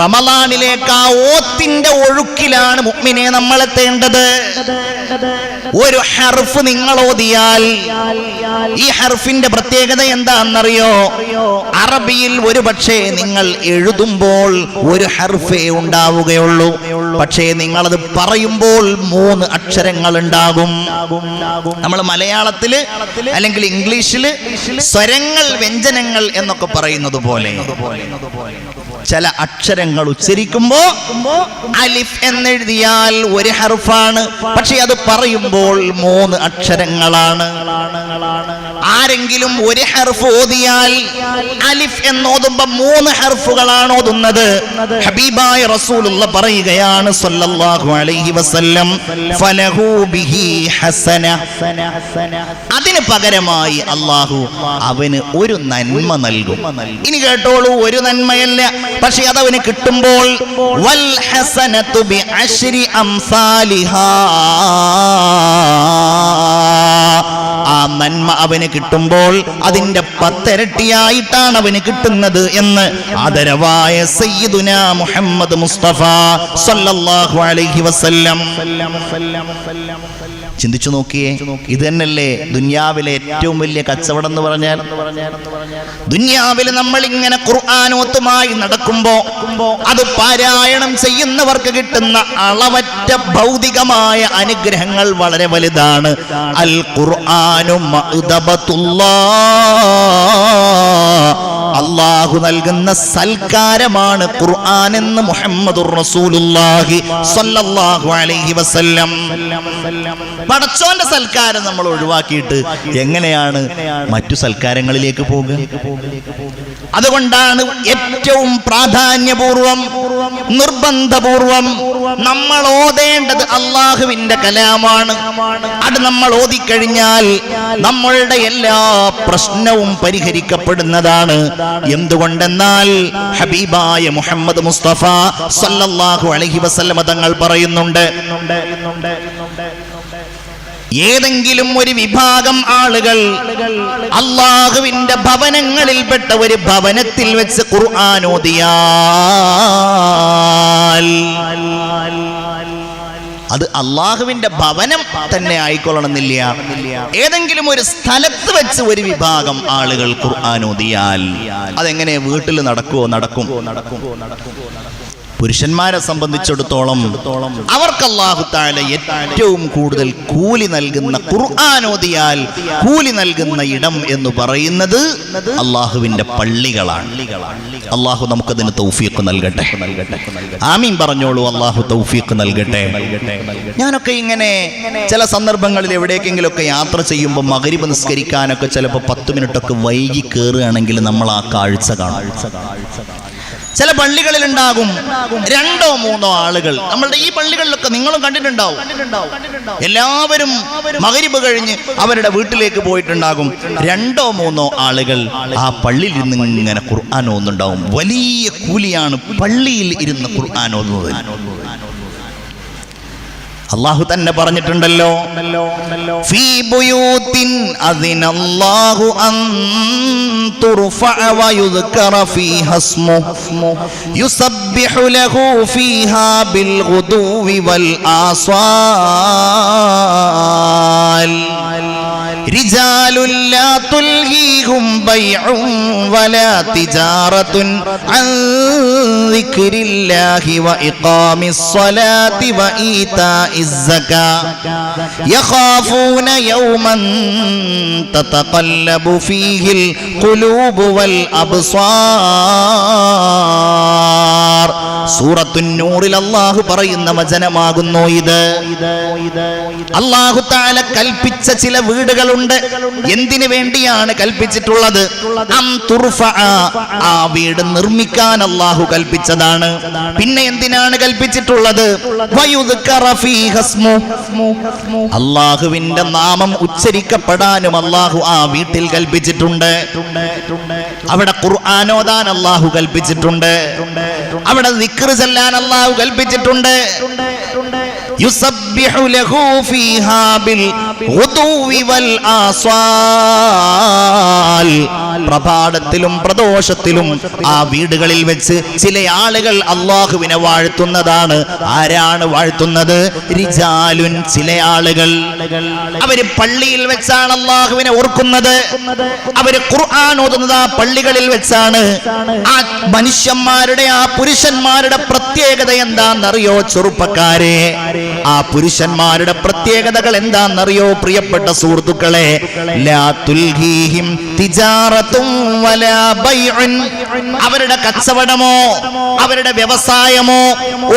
റമളാനിലേക്ക് ആ ഓത്തിന്റെ ഒഴുക്കിലാണ് മുഅ്മിനെ നമ്മൾ എത്തേണ്ടത്. ഒരു ഹർഫ് നിങ്ങൾ ഓതിയാൽ, ഈ ഹർഫിന്റെ പ്രത്യേകത എന്താണെന്നറിയോ? അറബിയിൽ ഒരു പക്ഷേ നിങ്ങൾ എഴുതുമ്പോൾ ഒരു ഹർഫേ ഉണ്ടാവുകയുള്ളൂ, പക്ഷേ നിങ്ങളത് പറയുമ്പോൾ 3 അക്ഷരങ്ങൾ ഉണ്ടാകും. നമ്മൾ മലയാളത്തില് അല്ലെങ്കിൽ ഇംഗ്ലീഷില് സ്വരങ്ങൾ, വ്യഞ്ജനങ്ങൾ എന്നൊക്കെ പറയുന്നത് പോലെ ചില അക്ഷരങ്ങൾ ഉച്ചരിക്കുമ്പോ അലിഫ് എന്നെഴുതിയാൽ ഒരു ഹർഫാണ്, പക്ഷെ അത് പറയുമ്പോൾ 3 അക്ഷരങ്ങളാണ്. ആരെങ്കിലും ഒരു ഹർഫ് ഓതിയാൽ അലിഫ് എന്നോതുമ്പോ 3 ഹർഫുകളാണ് ഓതുന്നത്. ഹബീബായ റസൂലുള്ള പറയുകയാണ് സ്വല്ലല്ലാഹു അലൈഹി വസല്ലം, ഫലഹു ബിഹി ഹസന, അതിന് പകരമായി അല്ലാഹു അവന് ഒരു നന്മ നൽകും. ഇനി കേട്ടോളൂ, ഒരു നന്മയല്ല, പക്ഷെ അതവന് കിട്ടുമ്പോൾ വൽ ഹസനതു ബിഅശ്രി അംസാലിഹാ, ആ നന്മ അവന് കിട്ടുമ്പോൾ അതിന്റെ 10 ഇരട്ടിയായിട്ടാണ് അവന് കിട്ടുന്നത് എന്ന് ആദരവായ സയ്യിദുനാ മുഹമ്മദ് മുസ്തഫ സല്ലല്ലാഹു അലൈഹി വസല്ലം. ചിന്തിച്ചു നോക്കിയേ, ഇത് തന്നെയല്ലേ ദുനിയാവിലെ ഏറ്റവും വലിയ കച്ചവടം എന്ന് പറഞ്ഞാൽ? ദുനിയാവിൽ നമ്മൾ ഇങ്ങനെ ഖുർആനോത്തുമായി നടക്കുമ്പോ അത് പാരായണം ചെയ്യുന്നവർക്ക് കിട്ടുന്ന അളവറ്റ ഭൗതികമായ അനുഗ്രഹങ്ങൾ വളരെ വലുതാണ്. അൽ ഖുർആനു മഅ്ദബത്തുല്ലാഹ്, അല്ലാഹു നൽകുന്ന സൽക്കാരമാണ് ഖുർആൻ എന്ന് മുഹമ്മദുർ റസൂലുള്ളാഹി സ്വല്ലല്ലാഹു അലൈഹി വസല്ലം. പടച്ചോന്റെ സൽക്കാരം നമ്മൾ ഒഴിവാക്കിയിട്ട് എങ്ങനെയാണ് മറ്റു സൽക്കാരങ്ങളിലേക്ക് പോകുക? അതുകൊണ്ടാണ് ഏറ്റവും പ്രാധാന്യപൂർവം, നിർബന്ധപൂർവം നമ്മൾ ഓതേണ്ടത് അല്ലാഹുവിന്റെ കലാമാണ്. അത് നമ്മൾ ഓതിക്കഴിഞ്ഞാൽ നമ്മളുടെ എല്ലാ പ്രശ്നവും പരിഹരിക്കപ്പെടുന്നതാണ്. എന്തുകൊണ്ടെന്നാൽ ഹബീബായ മുഹമ്മദ് മുസ്തഫ സല്ലല്ലാഹു അലൈഹി വസല്ലം തങ്ങൾ പറയുന്നുണ്ട്, ഏതെങ്കിലും ഒരു വിഭാഗം ആളുകൾ അല്ലാഹുവിന്റെ ഭവനങ്ങളിൽപ്പെട്ട ഒരു ഭവനത്തിൽ വെച്ച് ഖുർആൻ ഓതിയാൽ, അത് അല്ലാഹുവിന്റെ ഭവനം തന്നെ ആയിക്കൊള്ളണമെന്നില്ല, ഏതെങ്കിലും ഒരു സ്ഥലത്ത് വെച്ച് ഒരു വിഭാഗം ആളുകൾ ഖുർആൻ ഓതിയാൽ അതെങ്ങനെ വീട്ടിൽ നടക്കുമോ? നടക്കും. പുരുഷന്മാരെ സംബന്ധിച്ചിടത്തോളം അവർക്ക് അല്ലാഹു തആല ഏറ്റവും കൂടുതൽ കൂലി നൽകുന്ന, ഖുർആൻ ഓതിയാൽ കൂലി നൽകുന്ന ഇടം എന്ന് പറയുന്നത് അല്ലാഹുവിന്റെ പള്ളികളാണ്. അല്ലാഹു നമുക്കതിന് തൗഫീഖ് നൽകട്ടെ. ആമീൻ പറഞ്ഞോളൂ. അല്ലാഹു തൗഫീഖ് നൽകട്ടെ. ഞാനൊക്കെ ഇങ്ങനെ ചില സന്ദർഭങ്ങളിൽ എവിടേക്കെങ്കിലുമൊക്കെ യാത്ര ചെയ്യുമ്പോൾ മഗ്രിബ് നിസ്കരിക്കാനൊക്കെ ചിലപ്പോൾ 10 മിനിറ്റൊക്കെ വൈകി കയറുകയാണെങ്കിൽ നമ്മൾ ആ കാഴ്ച കാണും. ചില പള്ളികളിൽ ഉണ്ടാകും 2 or 3 ആളുകൾ. നമ്മളുടെ ഈ പള്ളികളിലൊക്കെ നിങ്ങളും കണ്ടിട്ടുണ്ടാവും. എല്ലാവരും മഗ്രിബ് കഴിഞ്ഞ് അവരുടെ വീട്ടിലേക്ക് പോയിട്ടുണ്ടാകും. 2 or 3 ആളുകൾ ആ പള്ളിയിൽ ഇരുന്ന് ഇങ്ങനെ ഖുർആൻ ഓതുന്നുണ്ടാവും. വലിയ കൂലിയാണ് പള്ളിയിൽ ഇരുന്ന് ഖുർആൻ ഓതുന്നത്. അല്ലാഹു തന്നെ പറഞ്ഞിട്ടുണ്ടല്ലോ, ഫീ ബുയൂത്തിൻ അദിനല്ലാഹു അൻ തുർഫഅ വയുദ്കറ ഫീഹാ ഇസ്മുഹു യുസബ്ബിഹു ലഹു ഫീഹാ ബിൽ ഗുദുവി വൽ ആസ്വാൽ റിജാലുൻ ലാ തുൽഹീഹും ബൈഉൻ വലാ തിജാറത്തുൻ അൻ ദിക്രില്ലാഹി വ ഇഖാമിസ് സ്വലാത്തി വ ഈതാഇസ് സകാ യഖാഫൂന യൗമൻ തതഖല്ലബു ഫീഹിൽ ഖുലൂബു വൽ അബ്സാർ സൂറത്തുൻ നൂറിൽ അല്ലാഹു പറയുന്ന വചനമാകുന്നു ഇത്. അല്ലാഹു തആല കൽപ്പിച്ച ചില വീടുകളുണ്ട്. എന്തിനു വേണ്ടിയാണ് കൽപ്പിച്ചിട്ടുള്ളത്? അം തുർഫഅ, ആ വീട് നിർമ്മിക്കാൻ അല്ലാഹു കൽപ്പിച്ചതാണ്. പിന്നെ എന്തിനാണ് കൽപ്പിച്ചിട്ടുള്ളത്? വയുദ്കറ ഫീഹ ഇസ്മു, അല്ലാഹുവിന്റെ നാമം ഉച്ചരിക്കപ്പെടാനും അല്ലാഹു ആ വീട്ടിൽ കൽപ്പിച്ചിട്ടുണ്ട്. അവിടെ ഖുർആൻ ഓതാൻ അല്ലാഹു കൽപ്പിച്ചിട്ടുണ്ട്. അവിടെ ദിക്ർ ചൊല്ലാൻ അല്ലാഹു കൽപ്പിച്ചിട്ടുണ്ട്. യുസബ്ബിഹു ലഹു ഫീഹാ ബിൽ ഗുദുവി വൽ ആസ്വാൽ, പ്രഭാതത്തിലും പ്രദോഷത്തിലും ആ വീടുകളിൽ വെച്ച് ചില ആളുകൾ അല്ലാഹുവിനെ വാഴ്ത്തുന്നതാണ്. ആരാണ് വാഴ്ത്തുന്നത്? റിജാലുൻ, ചില ആളുകൾ. അവര് പള്ളിയിൽ വെച്ചാണ് അല്ലാഹുവിനെ ഓർക്കുന്നത്. അവര് ഖുർആൻ ഓതുന്നത് ആ പള്ളികളിൽ വെച്ചാണ്. ആ മനുഷ്യന്മാരുടെ, ആ പുരുഷന്മാരുടെ പ്രത്യേകത എന്താണെന്നറിയോ ചെറുപ്പക്കാരെ? ആ പുരുഷന്മാരുടെ പ്രത്യേകതകൾ എന്താണെന്നറിയോ പ്രിയപ്പെട്ട സുഹൃത്തുക്കളെ? ലാ തുൽഹീഹിം തിജാറത്തും വലാ ബൈഉൻ, അവരുടെ കച്ചവടമോ അവരുടെ വ്യവസായമോ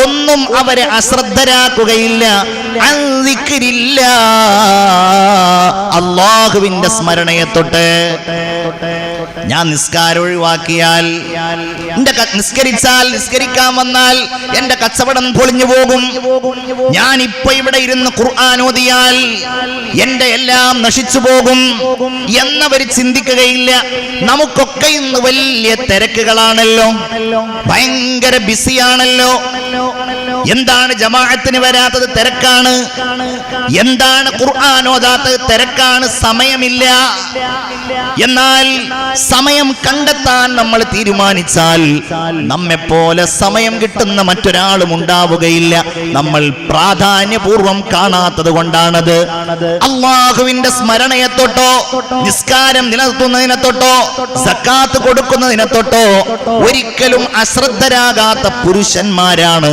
ഒന്നും അവരെ അശ്രദ്ധരാക്കുകയില്ല. അൻ ദിക്രില്ലാ, അല്ലാഹുവിന്റെ സ്മരണയെ തൊട്ട്. ഞാൻ നിസ്കാരം ഒഴിവാക്കിയാൽ, നിസ്കരിക്കാൻ വന്നാൽ എന്റെ കച്ചവടം പൊളിഞ്ഞു പോകും. ഞാൻ ഇപ്പൊ ഇവിടെ ഇരുന്ന് ഖുർആൻ ഓതിയാൽ എന്റെ എല്ലാം നശിച്ചു പോകും എന്നവർ ചിന്തിക്കുകയില്ല. നമുക്കൊക്കെ ഇന്ന് വലിയ തിരക്കുകളാണല്ലോ, ഭയങ്കര ബിസിയാണല്ലോ. എന്താണ് ജമാഅത്തിന് വരാത്തത്? തിരക്കാണ്. എന്താണ് ഖുർആൻ ഓതാത്തത്? തിരക്കാണ്, സമയമില്ല. എന്നാൽ സമയം കണ്ടെത്താൻ നമ്മൾ തീരുമാനിച്ചാൽ നമ്മെപ്പോലെ സമയം കിട്ടുന്ന മറ്റൊരാളും ഉണ്ടാവുകയില്ല. നമ്മൾ പ്രാധാന്യപൂർവം കാണാത്തത് കൊണ്ടാണത്. അല്ലാഹുവിന്റെ സ്മരണയെ തൊട്ടോ, നിസ്കാരം നിലനിർത്തുന്നതിനെ തൊട്ടോ, സക്കാത്ത് കൊടുക്കുന്നതിനെ തൊട്ടോ ഒരിക്കലും അശ്രദ്ധരാകാത്ത പുരുഷന്മാരാണ്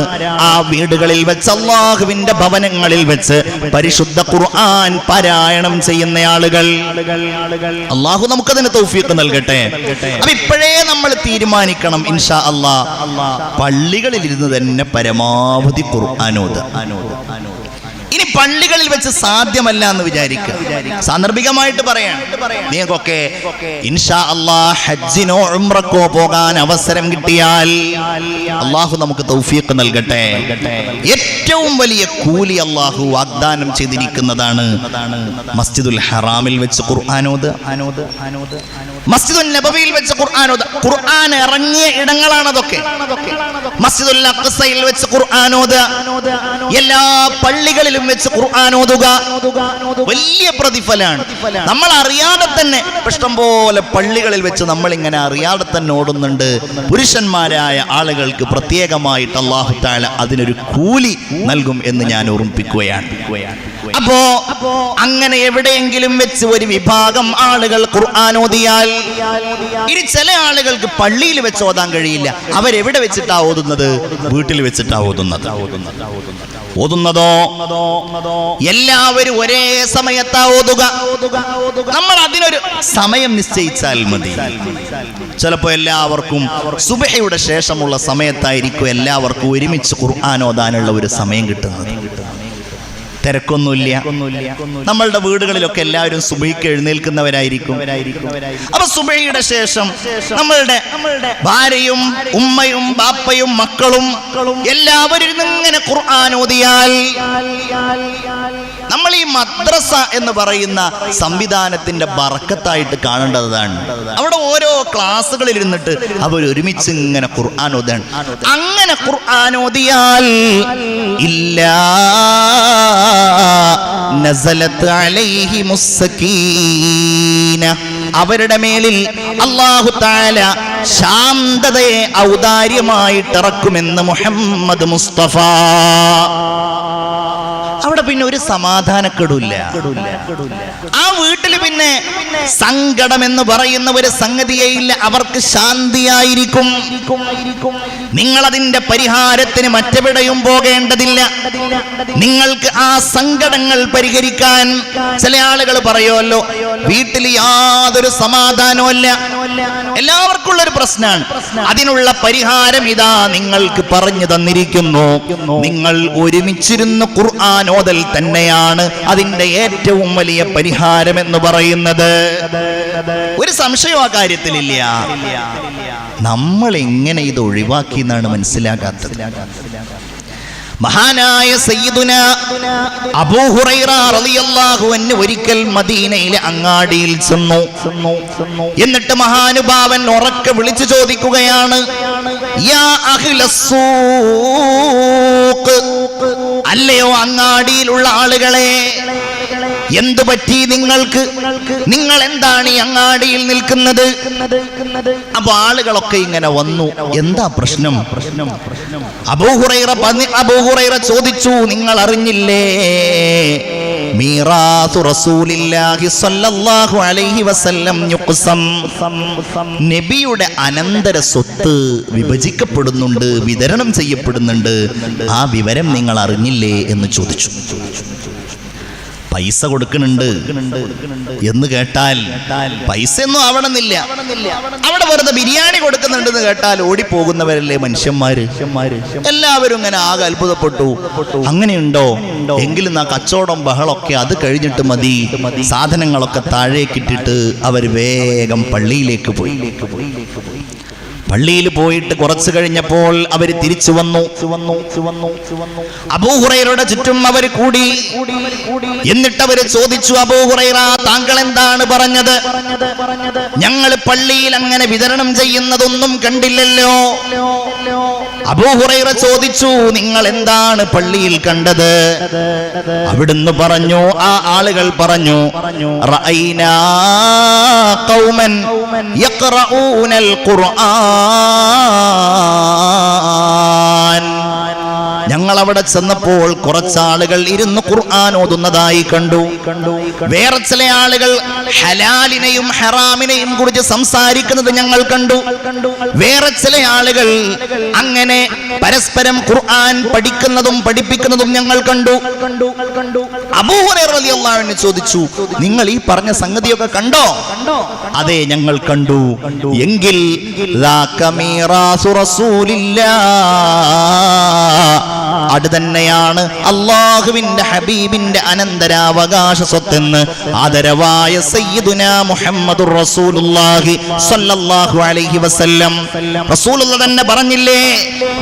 ആ വീടുകളിൽ വെച്ച്, അല്ലാഹുവിന്റെ ഭവനങ്ങളിൽ വെച്ച് പരിശുദ്ധ ഖുർആൻ പാരായണം ചെയ്യുന്ന ആളുകൾ. അല്ലാഹു നമുക്കതിന് തൗഫീഖ് നൽകട്ടെ. അപ്പൊ ഇപ്പോഴേ നമ്മൾ തീരുമാനിക്കണം ഇൻഷാ അല്ലാഹ്, പള്ളികളിൽ ഇരുന്ന് തന്നെ പരമാവധി ഖുർആൻ ഓതുക. ഇനി പള്ളികളിൽ വെച്ച് സാധ്യമല്ല എന്ന് വിചാരിക്കുക, സാന്ദർഭികമായിട്ട് പറയാണ്. നിങ്ങൾക്കൊക്കെ ഇൻഷാ അല്ലാഹ് ഹജ്ജിനോ ഉംറക്കോ പോകാൻ അവസരം കിട്ടിയാൽ അല്ലാഹു നമുക്ക് തൗഫീഖ് നൽകട്ടെ. ഏറ്റവും വലിയ കൂലി അല്ലാഹു വാഗ്ദാനം ചെയ്തിരിക്കുന്നതാണ് മസ്ജിദുൽ ഹറാമിൽ വെച്ച് ഖുർആൻ ഓതുക, മസ്ജിദുൽ നബവിയിൽ വെച്ച് ഖുർആൻ ഓതുക. ഖുർആൻ ഇറങ്ങിയ ഇടങ്ങളാണ് അതൊക്കെ. മസ്ജിദുൽ അഖ്സയിൽ വെച്ച് ഖുർആൻ ഓതുക, എല്ലാ പള്ളികളിലും വെച്ച് ഖുർആൻ ഓതുക. വലിയ പ്രതിഫലമാണ്. നമ്മൾ അറിയാതെ തന്നെ ഇഷ്ടം പോലെ പള്ളികളിൽ വെച്ച് നമ്മൾ ഇങ്ങനെ അറിയാതെ തന്നെ ഓടുന്നുണ്ട്. പുരുഷന്മാരായ ആളുകൾക്ക് പ്രത്യേകമായിട്ട് അല്ലാഹു തആല അതിനൊരു കൂലി നൽകും എന്ന് ഞാൻ ഓർമ്മിപ്പിക്കുകയാണ്. അപ്പോ അങ്ങനെ എവിടെയെങ്കിലും വെച്ച് ഒരു വിഭാഗം ആളുകൾ ഖുർആൻ ഓതിയാൽ, ഇനി ചില ആളുകൾക്ക് പള്ളിയിൽ വെച്ച് ഓതാൻ കഴിയില്ല. അവരെവിടെ വെച്ചിട്ടാ ഓതുന്നത്? വീട്ടിൽ വെച്ചിട്ടാ ഓതുന്നതോ എല്ലാവരും ഒരേ സമയത്താ ഓതുക. നമ്മൾ അതിനൊരു സമയം നിശ്ചയിച്ചാൽ മതി. ചിലപ്പോൾ എല്ലാവർക്കും സുബഹയുടെ ശേഷമുള്ള സമയത്തായിരിക്കും എല്ലാവർക്കും ഒരുമിച്ച് ഖുർആൻ ഓതാനുള്ള ഒരു സമയം കിട്ടുന്നത്. തിരക്കൊന്നുമില്ല. നമ്മളുടെ വീടുകളിലൊക്കെ എല്ലാവരും സുബഹിക്ക് എഴുന്നേൽക്കുന്നവരായിരിക്കും. അപ്പൊ സുബഹിയുടെ ശേഷം നമ്മളുടെ ഭാര്യയും ഉമ്മയും ബാപ്പയും മക്കളും എല്ലാവരും ഇങ്ങനെ ഖുർആൻ ഓതിയാൽ, നമ്മൾ ഈ മദ്രസ എന്ന് പറയുന്ന സംവിധാനത്തിന്റെ ബറക്കത്തായിട്ട് കാണേണ്ടതാണ്. അവിടെ ഓരോ ക്ലാസ്സുകളിൽ ഇരുന്നിട്ട് അവർ ഒരുമിച്ച് ഇങ്ങനെ ഖുർആൻ ഓതാണ്. അങ്ങനെ ഖുർആൻ ഓതിയാൽ ഇല്ലാ നസലത്ത് അലൈഹിമുസ് സകീന, അവരുടെ മേലിൽ അല്ലാഹു തആല ശാന്തതയെ ഔദാര്യമായിട്ട് ഇറക്കുമെന്ന് മുഹമ്മദ് മുസ്തഫ. അവിടെ പിന്നെ ഒരു സമാധാനക്കെടില്ല. ആ വീട്ടിൽ പിന്നെ സങ്കടം എന്ന് പറയുന്ന ഒരു സംഗതിയേ ഇല്ല. അവർക്ക് ശാന്തിയായിരിക്കും. നിങ്ങൾ അതിന്റെ പരിഹാരത്തിന് മറ്റെവിടെയും പോകേണ്ടതില്ല. നിങ്ങൾക്ക് ആ സങ്കടങ്ങൾ പരിഹരിക്കാൻ ചില ആളുകൾ പറയുമല്ലോ, വീട്ടിൽ യാതൊരു സമാധാനവുമില്ല, എല്ലാവർക്കും ഉള്ളൊരു പ്രശ്നമാണ്. അതിനുള്ള പരിഹാരം ഇതാ നിങ്ങൾക്ക് പറഞ്ഞു തന്നിരിക്കുന്നു. നിങ്ങൾ ഒരുമിച്ചിരുന്ന് ഖുർആൻ ഓതൽ തന്നെയാണ് അതിന്റെ ഏറ്റവും വലിയ പരിഹാരം എന്ന് പറയുന്നത്. ഒരു സംശയം ആ കാര്യത്തിലില്ല. നമ്മൾ എങ്ങനെ ഇത് ഒഴിവാക്കി എന്നാണ് മനസ്സിലാകാത്തത്. മഹാനായ സയ്യിദുന അബൂ ഹുറൈറ റളിയല്ലാഹു അൻഹു ഒരിക്കൽ മദീനയിലെ അങ്ങാടിയിൽ ചെന്നു. എന്നിട്ട് മഹാനുഭാവൻ ഉറക്കെ വിളിച്ചു ചോദിക്കുകയാണ്, യാ അഹ്ലസ്സൂഖ്, അല്ലയോ അങ്ങാടിയിലുള്ള ആളുകളെ, എന്തു പറ്റി നിങ്ങൾക്ക്? നിങ്ങൾ എന്താണ് ഈ അങ്ങാടിയിൽ നിൽക്കുന്നത്? അപ്പൊ ആളുകളൊക്കെ ഇങ്ങനെ വന്നു, എന്താ പ്രശ്നം? അബൂ ഹുറൈറ ചോദിച്ചു, നിങ്ങൾ അറിഞ്ഞില്ലേ മീറാസു റസൂലില്ലാഹി സ്വല്ലല്ലാഹു അലൈഹി വസല്ലം യുഖ്സം, നബിയുടെ അനന്തര സ്വത്ത് വിഭജിക്കപ്പെടുന്നുണ്ട്, വിതരണം ചെയ്യപ്പെടുന്നുണ്ട്, ആ വിവരം നിങ്ങൾ അറിഞ്ഞില്ലേ എന്ന് ചോദിച്ചു. പൈസ കൊടുക്കുന്നുണ്ട് എന്ന് കേട്ടാൽ പൈസയൊന്നും ആവണമെന്നില്ല, അവിടെ വെറുതെ ബിരിയാണി കൊടുക്കുന്നുണ്ടെന്ന് കേട്ടാൽ ഓടിപ്പോകുന്നവരല്ലേ മനുഷ്യന്മാര്. എല്ലാവരും ഇങ്ങനെ ആകെ അത്ഭുതപ്പെട്ടു. അങ്ങനെയുണ്ടോ? എങ്കിലും ആ കച്ചവടം ബഹളമൊക്കെ അത് കഴിഞ്ഞിട്ട് മതി. സാധനങ്ങളൊക്കെ താഴേക്കിട്ടിട്ട് അവർ വേഗം പള്ളിയിലേക്ക് പോയി. പള്ളിയിൽ പോയിട്ട് കുറച്ചു കഴിഞ്ഞപ്പോൾ അവർ തിരിച്ചു വന്നു. അബൂ ഹുറൈറയുടെ ചുറ്റും അവർ കൂടി. എന്നിട്ട് അവർ ചോദിച്ചു, അബൂ ഹുറൈറ, താങ്കൾ എന്താണ് പറഞ്ഞത്? ഞങ്ങൾ പള്ളിയിൽ അങ്ങനെ വിതരണം ചെയ്യുന്നതൊന്നും കണ്ടില്ലല്ലോ. അബൂ ഹുറൈറ ചോദിച്ചു, നിങ്ങൾ എന്താണ് പള്ളിയിൽ കണ്ടത്? അവിടുന്ന് പറഞ്ഞു, ആ ആളുകൾ പറഞ്ഞു, റഅയ്നാ ഖൗമൻ യഖറഊനൽ ഖുർആൻ. ഞങ്ങൾ അവിടെ ചെന്നപ്പോൾ കുറച്ചാളുകൾ ഇരുന്ന് ഖുർആൻ ഓതുന്നതായി കണ്ടു. വേറെ ചില ആളുകൾ ഹലാലിനെയും ഹറാമിനെയും കുറിച്ച് സംസാരിക്കുന്നത് ഞങ്ങൾ കണ്ടു. വേറെ ചില ആളുകൾ അങ്ങനെ പരസ്പരം ഖുർആൻ പഠിക്കുന്നതും പഠിപ്പിക്കുന്നതും ഞങ്ങൾ കണ്ടു. അബൂ ഹുറൈറ റളിയല്ലാഹു അൻഹു ചോദിച്ചു, നിങ്ങൾ ഈ പറഞ്ഞ സംഗതിയൊക്കെ കണ്ടോ? അതെ, ഞങ്ങൾ കണ്ടു. എങ്കിൽ അത് തന്നെയാണ് അല്ലാഹുവിന്റെ ഹബീബിന്റെ അനന്തരാവകാശ സ്വത്തെന്ന് ആദരവായ സയ്യിദുനാ മുഹമ്മദുർ റസൂലുള്ളാഹി സ്വല്ലല്ലാഹു അലൈഹി വസല്ലം റസൂലുള്ളാഹി തന്നെ പറഞ്ഞില്ലേ,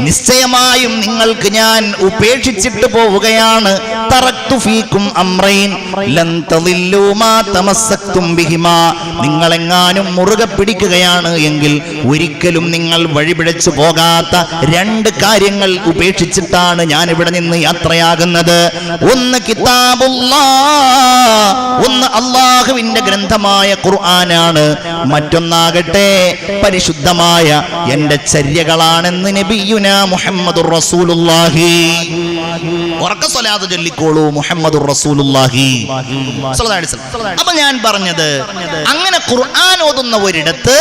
നിശ്ചയമായും നിങ്ങൾക്ക് ഞാൻ ഉപേക്ഷിച്ചിട്ട് പോവുകയാണ്. തറക്തു ഫീകും അംറൈൻ ലൻ തളില്ലു മാ തമസ്സക്തും ബിഹിമാ. നിങ്ങളെങ്ങാനും മുറുകെ പിടിക്കുകയാണ് എങ്കിൽ ഒരിക്കലും നിങ്ങൾ വഴിപിഴച്ചു പോകാത്ത രണ്ട് കാര്യങ്ങൾ ഉപേക്ഷിച്ചിട്ടാണ് ഞാൻ ഇവിടെ നിന്ന് യാത്രയാകുന്നത്. ഒന്ന് കിതാബുല്ലാഹ്, ഒന്ന് അല്ലാഹുവിന്റെ ഗ്രന്ഥമായ ഖുർആനാണ്. മറ്റൊന്നാകട്ടെ പരിശുദ്ധമായ എന്റെ ചര്യകളാണെന്ന് നബിയുനാ മുഹമ്മദുർ റസൂലുള്ളാഹി. ഉറക്കെ സ്വലാത്ത് ചൊല്ലിക്കോളൂ, മുഹമ്മദുർ റസൂലുള്ളാഹി സ്വല്ലല്ലാഹു അലൈഹി വസല്ലം. അപ്പൊ ഞാൻ പറഞ്ഞത്, അങ്ങനെ ഖുർആൻ ഓതുന്ന ഒരിടത്ത്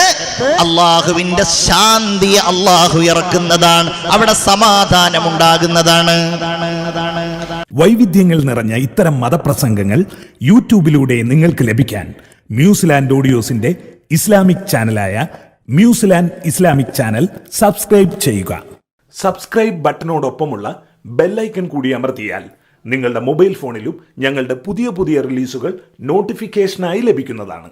അല്ലാഹുവിന്റെ ശാന്തിയെ അല്ലാഹു ഇറക്കുന്നതാണ്, അവിടെ സമാധാനം ഉണ്ടാകുന്നതാണ്. വൈവിധ്യങ്ങൾ നിറഞ്ഞ ഇത്തരം മതപ്രസംഗങ്ങൾ യൂട്യൂബിലൂടെ നിങ്ങൾക്ക് ലഭിക്കാൻ മ്യൂസിലാൻഡ് ഓഡിയോസിന്റെ ഇസ്ലാമിക് ചാനലായ മ്യൂസിലാൻഡ് ഇസ്ലാമിക് ചാനൽ സബ്സ്ക്രൈബ് ചെയ്യുക. സബ്സ്ക്രൈബ് ബട്ടണോടൊപ്പമുള്ള ബെല്ലൈക്കൺ കൂടി അമർത്തിയാൽ നിങ്ങളുടെ മൊബൈൽ ഫോണിലും ഞങ്ങളുടെ പുതിയ റിലീസുകൾ നോട്ടിഫിക്കേഷനായി ലഭിക്കുന്നതാണ്.